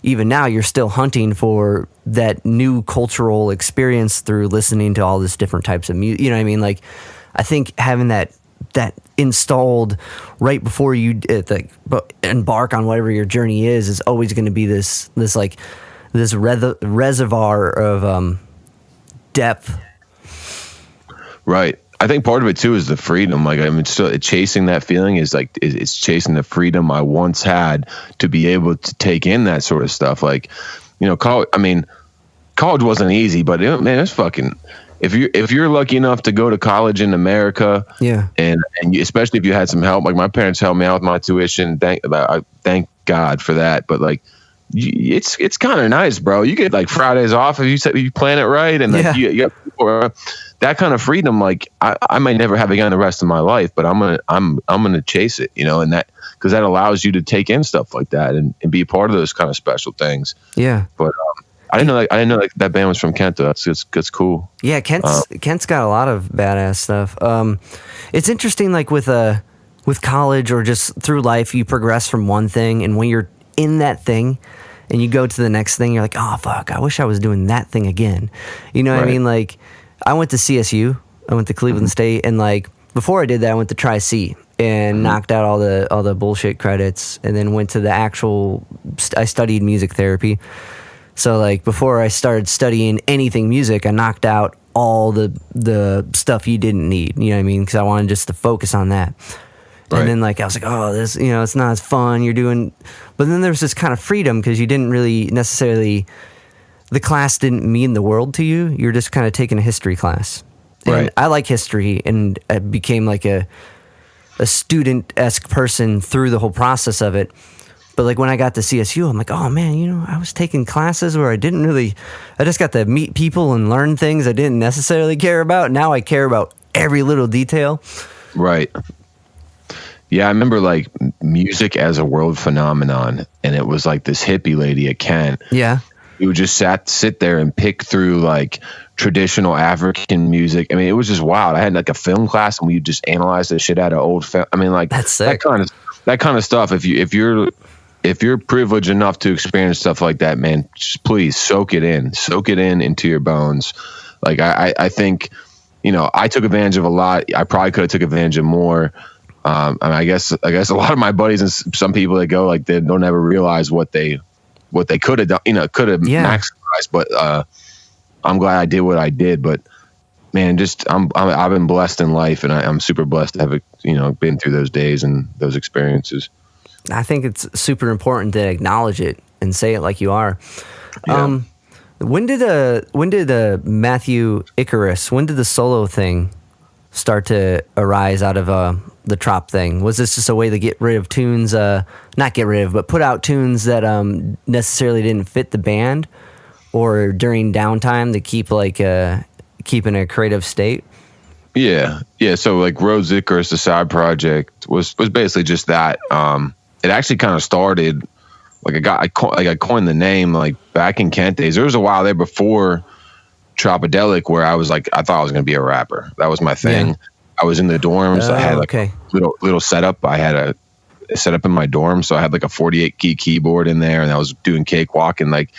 even now you're still hunting for that new cultural experience through listening to all this different types of music. You know what I mean? Like I think having that installed right before you embark on whatever your journey is always going to be this reservoir of depth. Right. I think part of it too is the freedom. Like, I mean, so chasing that feeling is like, it's chasing the freedom I once had to be able to take in that sort of stuff. Like, college wasn't easy, but man, it's fucking, if you're lucky enough to go to college in America, and especially if you had some help, like my parents helped me out with my tuition. Thank God for that. But like, it's kind of nice, bro. You get like Fridays off if you plan it right, and like you get that kind of freedom. Like I might never have again the rest of my life, but I'm gonna chase it, and that, because that allows you to take in stuff like that and be a part of those kind of special things. Yeah. But I didn't know that band was from Kent though. That's cool. Yeah, Kent's got a lot of badass stuff. It's interesting, like with college or just through life, you progress from one thing, and when you're in that thing and you go to the next thing, you're like, oh fuck, I wish I was doing that thing again. You know what I mean? Like I went to CSU, I went to Cleveland State, and like before I did that, I went to Tri-C and knocked out all the bullshit credits, and then went to the actual, I studied music therapy. So like before I started studying anything music, I knocked out all the stuff you didn't need, you know what I mean? Because I wanted just to focus on that. And then like I was like, oh, this, it's not as fun. You're doing, but then there's this kind of freedom because you didn't really necessarily, the class didn't mean the world to you. You're just kind of taking a history class. And I like history, and it became like a student-esque person through the whole process of it. But like when I got to CSU, I'm like, oh man, you know, I was taking classes where I just got to meet people and learn things I didn't necessarily care about. Now I care about every little detail. Right. Yeah, I remember like music as a world phenomenon, and it was like this hippie lady at Kent. Yeah. We would just sit there and pick through like traditional African music. I mean, it was just wild. I had like a film class, and we just analyze the shit out of old film. I mean, like that's sick. That kind of stuff. If you're privileged enough to experience stuff like that, man, just please soak it in into your bones. Like I think, you know, I took advantage of a lot. I probably could have took advantage of more. I mean, I guess a lot of my buddies and some people that go like they don't ever realize what they could have done, you know, could have maximized. But I'm glad I did what I did. But man, just I've been blessed in life, and I'm super blessed to have, you know, been through those days and those experiences. I think it's super important to acknowledge it and say it like you are. Yeah. When did Matthew Icarus? When did the solo thing start to arise out of the Trop thing? Was this just a way to get rid of tunes? Not get rid of, but put out tunes that necessarily didn't fit the band, or during downtime to keep keep in a creative state? Yeah. So like Rose Icarus, the side project, was basically just that. It actually kind of started like I coined the name like back in Kent days. There was a while there before Tropidelic where I thought I was going to be a rapper. That was my thing. Yeah. I was in the dorms. I had like a little setup. I had a setup in my dorm, so I had like a 48 key keyboard in there, and I was doing cakewalk and like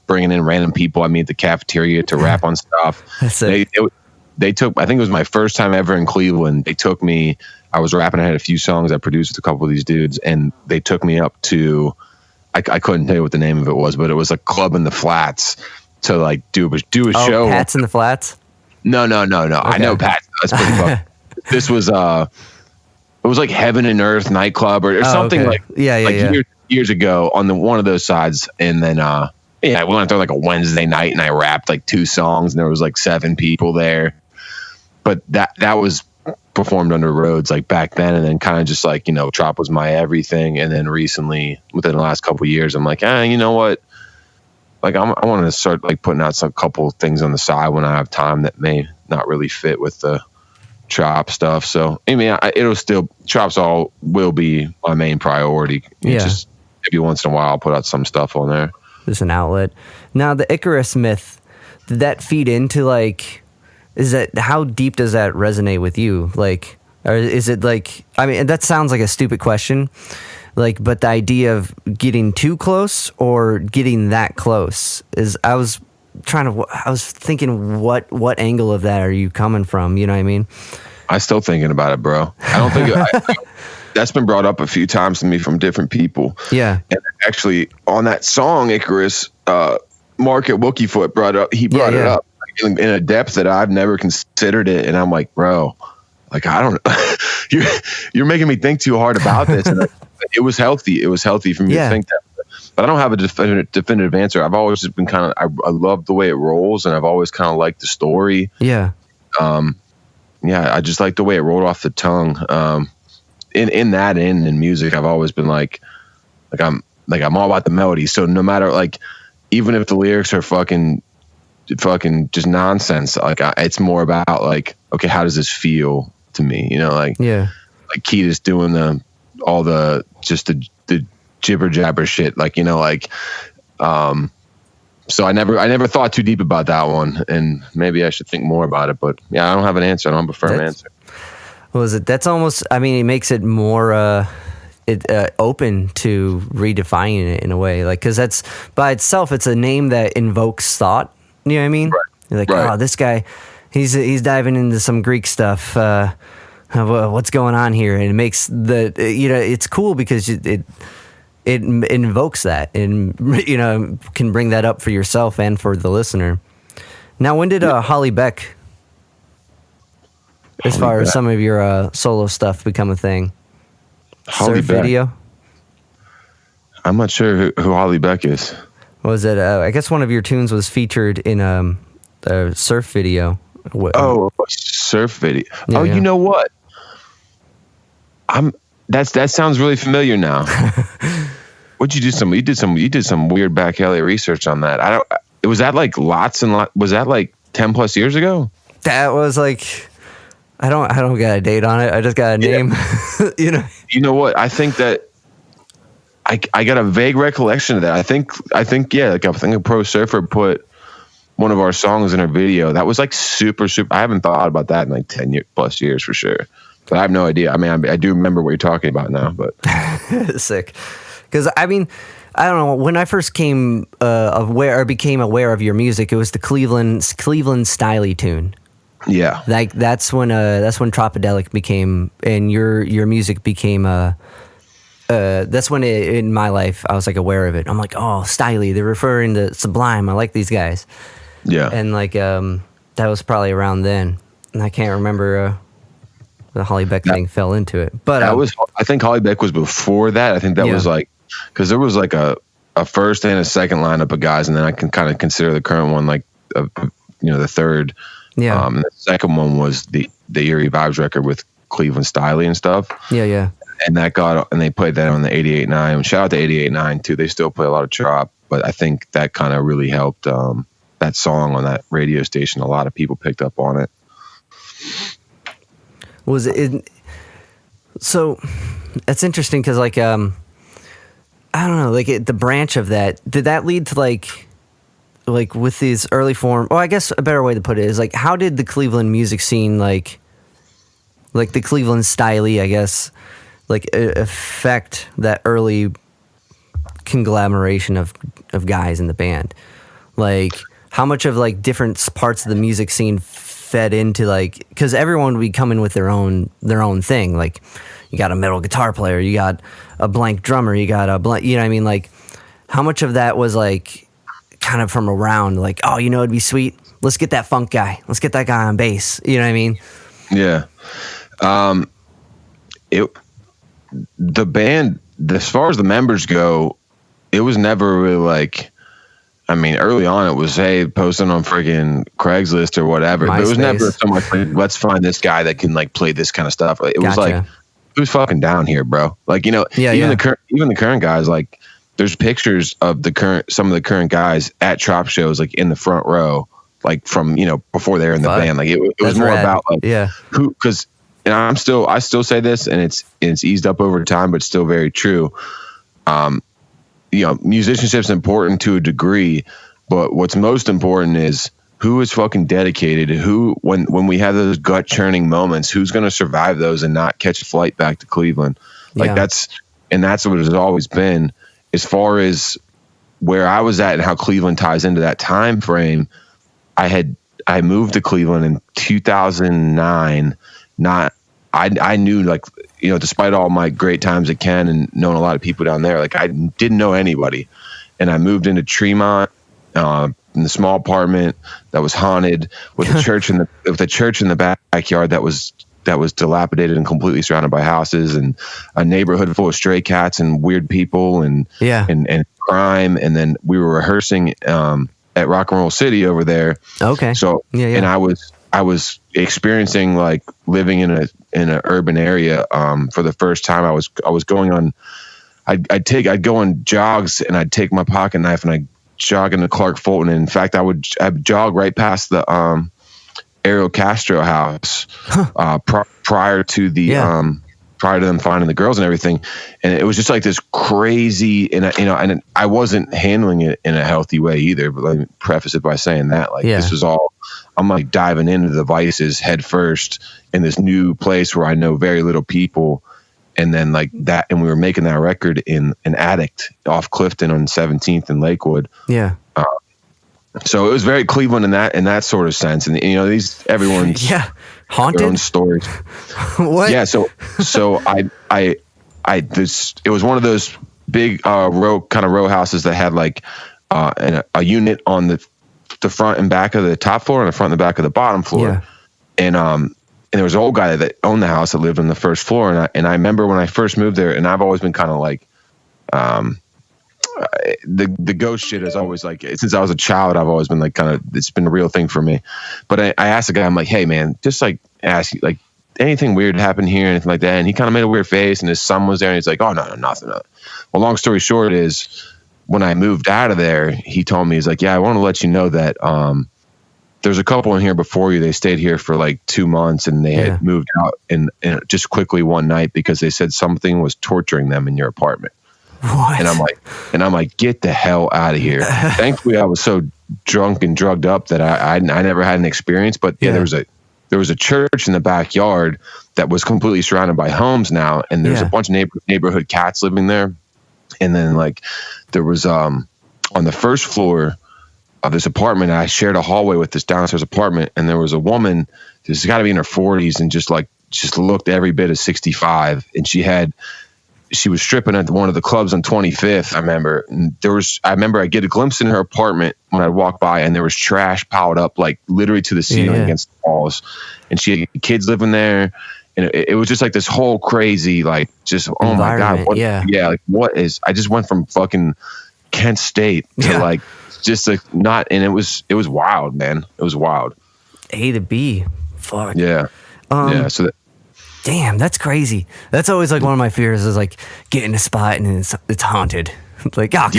bringing in random people I meet at the cafeteria to rap on stuff. That's it. They took, I think it was my first time ever in Cleveland. They took me, I was rapping. I had a few songs I produced with a couple of these dudes, and they took me up to, I couldn't tell you what the name of it was, but it was a club in the Flats to like do a show. Pat's in the Flats? No. Okay. I know Pat. That's pretty fun. This was, it was like Heaven and Earth nightclub or something like years ago on one of those sides. And then, we went there like a Wednesday night, and I rapped like 2 songs, and there was like 7 people there. But that was performed under Rhodes like back then, and then kind of just like, you know, Trop was my everything. And then recently, within the last couple of years, I'm like, you know what? Like I want to start like putting out some couple things on the side when I have time that may not really fit with the Trop stuff. So I mean, it'll still Trop's will be my main priority. Just maybe once in a while I'll put out some stuff on there. There's an outlet. Now the Icarus myth, did that feed into like? How deep does that resonate with you? Like, or is it like, I mean, that sounds like a stupid question, like, but the idea of getting too close or getting that close I was thinking, what angle of that are you coming from? You know what I mean? I'm still thinking about it, bro. I don't think that's been brought up a few times to me from different people. Yeah. And actually on that song, Icarus, Mark at Wookiefoot brought it up. In a depth that I've never considered it, and I'm like, bro, like I don't. you're making me think too hard about this. And it was healthy. It was healthy for me to think that, but I don't have a definitive answer. I've always just been kind of. I love the way it rolls, and I've always kind of liked the story. Yeah. I just like the way it rolled off the tongue. In music, I've always been like I'm all about the melody. So no matter like, even if the lyrics are fucking just nonsense, like it's more about like, okay, how does this feel to me, you know? Like Keita's doing all the jibber jabber shit, like, you know, like so I never thought too deep about that one, and maybe I should think more about it, but I don't have an answer. I don't have a firm answer. That's almost, I mean, it makes it more open to redefining it in a way, like, because that's by itself, it's a name that invokes thought. You know what I mean? Right. You're like, oh, this guy, he's diving into some Greek stuff. What's going on here? And it makes it's cool because it invokes that, and you know, can bring that up for yourself and for the listener. Now, when did Holly Beck, as far as some of your solo stuff, become a thing? Holly Surf Beck. video? I'm not sure who Holly Beck is. Was it? I guess one of your tunes was featured in a surf video. Oh, a surf video. You know what? That sounds really familiar now. What'd you do? You did some weird back alley research on that. Was that like was that like 10 plus years ago? That was like, I don't got a date on it. I just got a name. You know what? I think that I got a vague recollection of that. I think a Pro Surfer put one of our songs in her video. That was like super. I haven't thought about that in like 10 plus years for sure. But I have no idea. I mean, I do remember what you're talking about now, but sick. Because I mean, I don't know. When I first became aware of your music, it was the Cleveland Styley tune. Yeah, like that's when Tropidelic became, and your music became that's when in my life I was like aware of it. I'm like, oh, Styley, they're referring to Sublime. I like these guys. Yeah, and like that was probably around then, and I can't remember. The Holly Beck thing fell into it, but I think Holly Beck was before that. I think that was like, because there was like a first and a second lineup of guys, and then I can kind of consider the current one like the third. Yeah. The second one was the Eerie Vibes record with Cleveland Styley and stuff. Yeah. And they played that on the 88.9. Shout out to 88.9 too. They still play a lot of Trop, but I think that kind of really helped that song on that radio station. A lot of people picked up on it. Was it? So it's interesting because like I don't know, like the branch of that, did that lead to like with these early form? Oh, I guess a better way to put it is like, how did the Cleveland music scene like the Cleveland Styley, I guess, like affect that early conglomeration of guys in the band? Like how much of like different parts of the music scene fed into like, because everyone would be coming with their own thing. Like you got a metal guitar player, you got a blank drummer, you got a blank, you know what I mean? Like how much of that was like kind of from around, like, oh, it'd be sweet, let's get that funk guy, let's get that guy on bass, you know what I mean? Yeah. The band, as far as the members go, it was never really like, I mean, early on it was, hey, posting on friggin' Craigslist or whatever. But it was never so much like, let's find this guy that can like play this kind of stuff. It was like, who's fucking down here, bro? Like, the current guys, like there's pictures of some of the current guys at Trop shows, like in the front row, like from, before they were in the band. Like it was more about like who, because, and I still say this, and it's eased up over time, but still very true. Musicianship's important to a degree, but what's most important is who is fucking dedicated. Who, when we have those gut churning moments, who's going to survive those and not catch a flight back to Cleveland? Like that's what it's always been. As far as where I was at and how Cleveland ties into that time frame, I moved to Cleveland in 2009. I knew, like, despite all my great times at Ken and knowing a lot of people down there, like I didn't know anybody. And I moved into Tremont in the small apartment that was haunted with a church in the backyard that was dilapidated and completely surrounded by houses, and a neighborhood full of stray cats and weird people and crime. And then we were rehearsing at Rock and Roll City over there. Okay. So and I was experiencing like living in an urban area for the first time. I was going on. I'd go on jogs, and I'd take my pocket knife and I'd jog into Clark Fulton. And in fact, I'd jog right past the Ariel Castro house prior to them finding the girls and everything. And it was just like this crazy, and I wasn't handling it in a healthy way either. But let me preface it by saying that, like, this was all, I'm like diving into the vices head first in this new place where I know very little people. And then like that, and we were making that record in an attic off Clifton on 17th and Lakewood. Yeah. So it was very Cleveland in that sort of sense. And everyone's haunted their own stories. What? Yeah. So it was one of those big row houses that had like a unit on the front and back of the top floor and the front and the back of the bottom floor. Yeah. And there was an old guy that owned the house that lived on the first floor. And I remember when I first moved there, and I've always been kind of like, the ghost shit is always like, since I was a child, I've always been like, kind of, it's been a real thing for me. But I asked the guy, I'm like, hey man, just like ask you, like, anything weird happen here, anything like that? And he kind of made a weird face, and his son was there, and he's like, oh, no, nothing. Well, long story short is, when I moved out of there, he told me, he's like, yeah, I want to let you know that there's a couple in here before you. They stayed here for like 2 months, and they had moved out and just quickly one night because they said something was torturing them in your apartment. What? And I'm like, get the hell out of here. Thankfully, I was so drunk and drugged up that I never had an experience. But there was a church in the backyard that was completely surrounded by homes now, and there's a bunch of neighborhood cats living there. And then like there was on the first floor of this apartment, I shared a hallway with this downstairs apartment, and there was a woman. She's got to be in her 40s and just looked every bit of 65, and she was stripping at one of the clubs on 25th. I remember. And I get a glimpse in her apartment when I walked by, and there was trash piled up like literally to the ceiling against the walls, and she had kids living there, and it was just like this whole crazy like just oh my god, I just went from fucking Kent State to like just like not, and it was wild, man. It was wild. A to B, fuck yeah, So that. Damn, that's crazy. That's always like one of my fears is like getting a spot and it's haunted. Like, oh,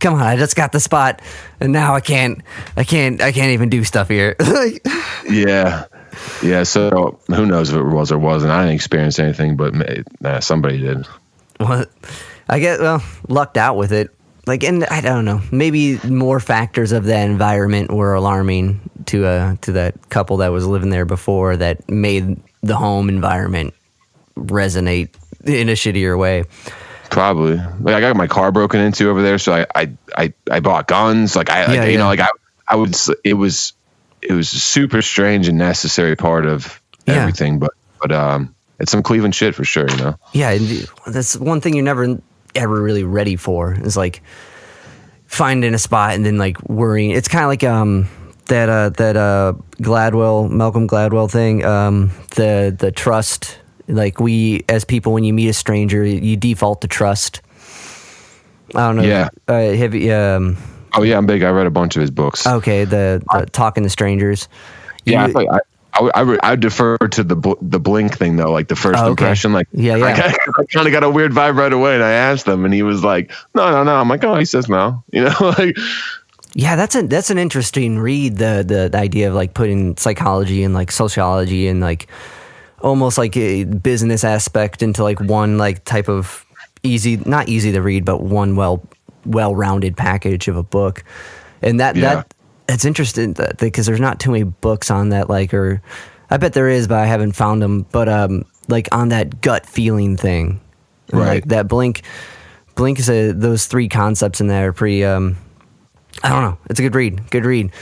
come on. I just got the spot and now I can't even do stuff here. Yeah. So who knows if it was or wasn't? I didn't experience anything, but somebody did. Well, I get lucked out with it. Like, and I don't know, maybe more factors of that environment were alarming to that couple that was living there before that made the home environment resonate in a shittier way. Probably. Like I got my car broken into over there, so I bought guns. Like I would. It was a super strange and necessary part of everything, but it's some Cleveland shit for sure, you know. Yeah, that's one thing you're never ever really ready for is like finding a spot and then like worrying. It's kind of like that Malcolm Gladwell thing, the trust. Like we as people, when you meet a stranger, you default to trust. I don't know. Yeah. Have you? Oh yeah, I'm big. I read a bunch of his books. Okay, the Talking to Strangers. Yeah, I defer to the Blink thing though, like the first impression. Like, I kind of got a weird vibe right away, and I asked him, and he was like, "No." I'm like, "Oh, he says no," you know, like. Yeah, that's an interesting read. The idea of like putting psychology and like sociology and like almost like a business aspect into like one like type of not easy to read, but one well-rounded package of a book, and that's interesting because there's not too many books on that, like, or I bet there is, but I haven't found them. But like on that gut feeling thing, right? Like that Blink is those three concepts in there are pretty. I don't know. It's a good read.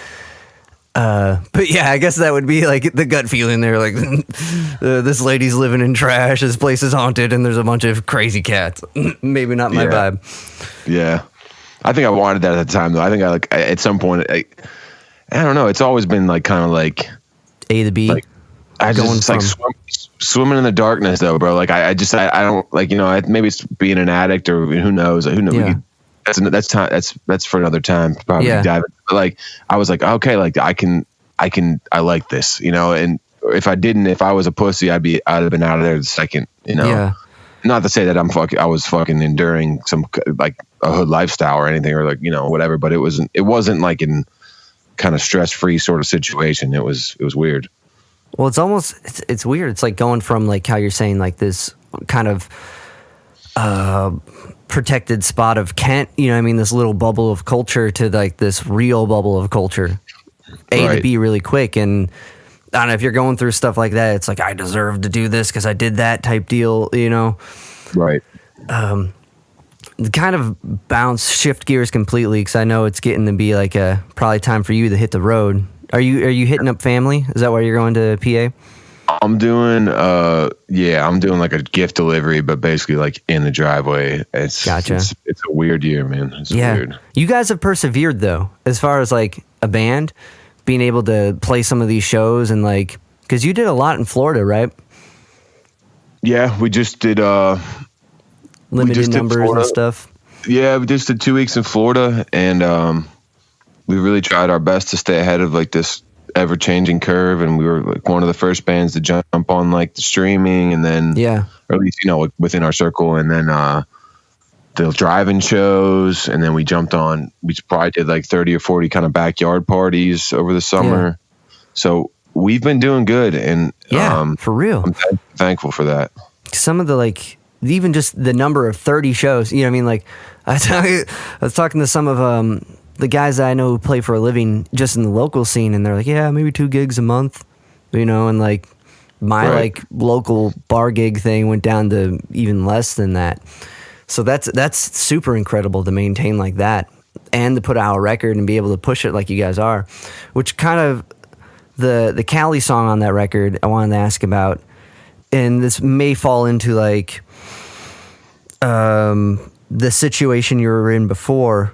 But yeah, I guess that would be like the gut feeling there. Like this lady's living in trash. This place is haunted, and there's a bunch of crazy cats. Maybe not my vibe. Yeah. I think I wanted that at the time, though. I think at some point, I don't know. It's always been like kind of like A to B. Like, I just like swimming in the darkness, though, bro. Like I don't like, you know. Maybe it's being an addict, or who knows? Yeah. That's time. That's for another time. Probably dive. But like I was like, okay, like I like this, you know. And if I was a pussy, I'd have been out of there the second, you know. Yeah. Not to say that I was fucking enduring some like a hood lifestyle or anything, or like, you know, whatever, but it wasn't like in kind of stress-free sort of situation. It was weird. Well, it's weird. It's like going from like how you're saying like this kind of protected spot of Kent, you know what I mean, this little bubble of culture to like this real bubble of culture. To B really quick. And I don't know, if you're going through stuff like that, it's like, I deserve to do this because I did that type deal, you know? Right. Kind of shift gears completely, because I know it's getting to be like probably time for you to hit the road. Are you hitting up family? Is that why you're going to PA? I'm doing I'm doing like a gift delivery, but basically like in the driveway. Gotcha. It's a weird year, man. It's weird. You guys have persevered though, as far as like a band, being able to play some of these shows, and like, because you did a lot in Florida, right? Yeah, we just did limited numbers and stuff. Yeah, we just did 2 weeks in Florida, and we really tried our best to stay ahead of like this ever changing curve, and we were like one of the first bands to jump on like the streaming, and then or at least within our circle, and then the drive-in shows, and then we jumped on. We probably did like 30 or 40 kind of backyard parties over the summer. Yeah. So we've been doing good, and for real, I'm thankful for that. Some of the even just the number of 30 shows, you know what I mean? Like I was talking to some of the guys that I know who play for a living just in the local scene, and they're like, yeah, maybe 2 gigs a month, and like my like local bar gig thing went down to even less than that. So that's super incredible to maintain like that, and to put out a record and be able to push it like you guys are, which kind of the Cali song on that record I wanted to ask about, and this may fall into like the situation you were in before,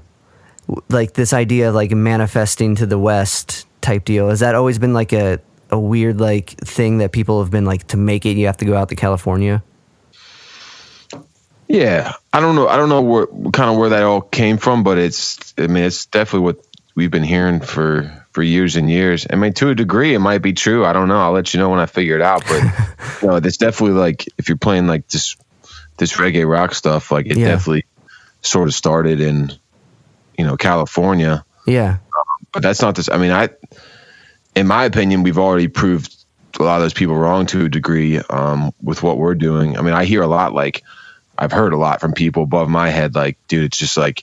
like this idea of like manifesting to the West type deal. Has that always been like a weird like thing that people have been like, to make it you have to go out to California? Yeah, I don't know where that all came from, but it's definitely what we've been hearing for years and years. I mean, to a degree, it might be true. I don't know. I'll let you know when I figure it out. But it's definitely like, if you're playing like this reggae rock stuff, like it definitely sort of started in California. Yeah, but that's not this. I mean, in my opinion, we've already proved a lot of those people wrong to a degree with what we're doing. I mean, I hear a lot, like I've heard a lot from people above my head, like, dude, it's just like,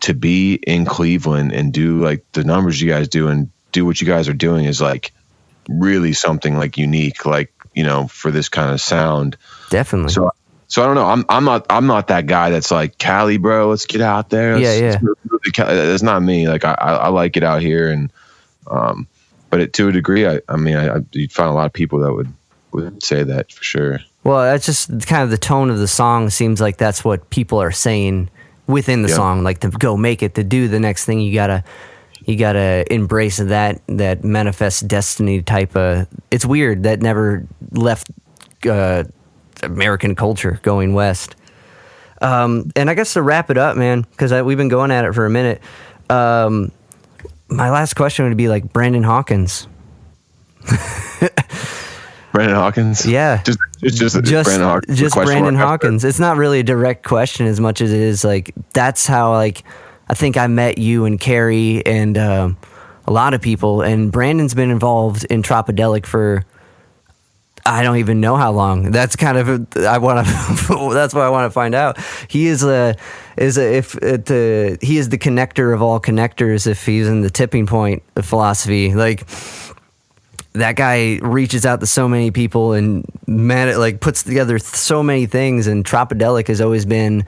to be in Cleveland and do like the numbers you guys do and do what you guys are doing is like really something like unique, like, for this kind of sound. Definitely. So I don't know. I'm not that guy that's like, Cali, bro, let's get out there. It's not me. Like I like it out here, and but to a degree, I mean, you'd find a lot of people that would say that for sure. Well, that's just kind of the tone of the song. Seems like that's what people are saying within the song, like to go make it, to do the next thing, you gotta embrace that manifest destiny type of. It's weird that never left American culture going west. And I guess to wrap it up, man, because we've been going at it for a minute. My last question would be like Brandon Hawkins. Brandon Hawkins? Yeah. Just Brandon Hawkins. Just Brandon Hawkins. It's not really a direct question as much as it is like, that's how like I think I met you and Carrie and a lot of people. And Brandon's been involved in Tropidelic for I don't even know how long. That's kind of that's what I want to find out. He is he is the connector of all connectors. If he's in the tipping point of philosophy, like. That guy reaches out to so many people and puts together so many things. And Tropidelic has always been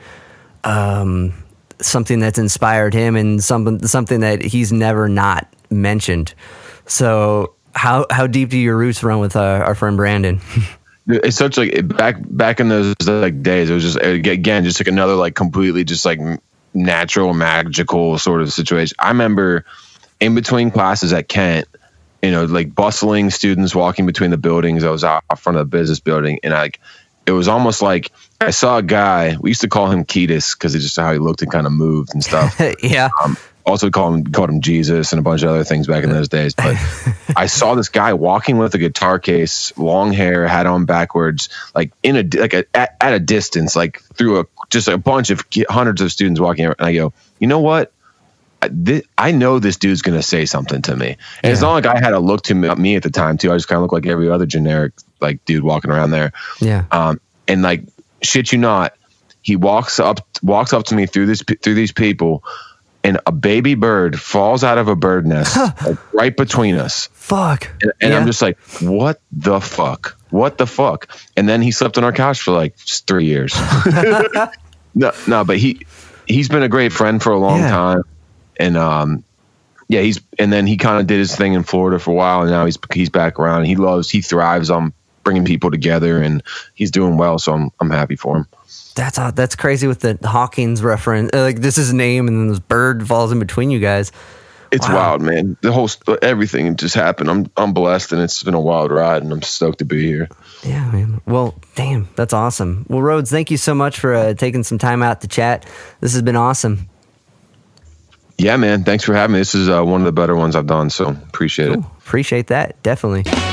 something that's inspired him, and something that he's never not mentioned. So how deep do your roots run with our friend Brandon? It's such like back in those like days. It was just again just like another like completely just like natural magical sort of situation. I remember in between classes at Kent. Like bustling students walking between the buildings. I was out front of the business building, and it was almost like I saw a guy. We used to call him Ketis because it's just how he looked and kind of moved and stuff. Yeah. Also called him Jesus and a bunch of other things back in those days. But I saw this guy walking with a guitar case, long hair, hat on backwards, like at a distance, like through just a bunch of hundreds of students walking. And I go, you know what? I know this dude's going to say something to me. And it's not like I had to look to me at the time too. I just kind of looked like every other generic like dude walking around there. Yeah. And like, shit you not, he walks up to me through these people, and a baby bird falls out of a bird nest like, right between us. Fuck. And I'm just like, what the fuck? And then he slept on our couch for like 3 years. No, but he's been a great friend for a long time. And and then he kind of did his thing in Florida for a while, and now he's back around. He thrives on bringing people together, and he's doing well. So I'm happy for him. That's crazy with the Hawkins reference. Like this is his name, and then this bird falls in between you guys. It's wild, man. The whole everything just happened. I'm blessed, and it's been a wild ride, and I'm stoked to be here. Yeah, man. Well, damn, that's awesome. Well, Rhodes, thank you so much for taking some time out to chat. This has been awesome. Yeah, man. Thanks for having me. This is one of the better ones I've done, so appreciate it. appreciate that. Definitely.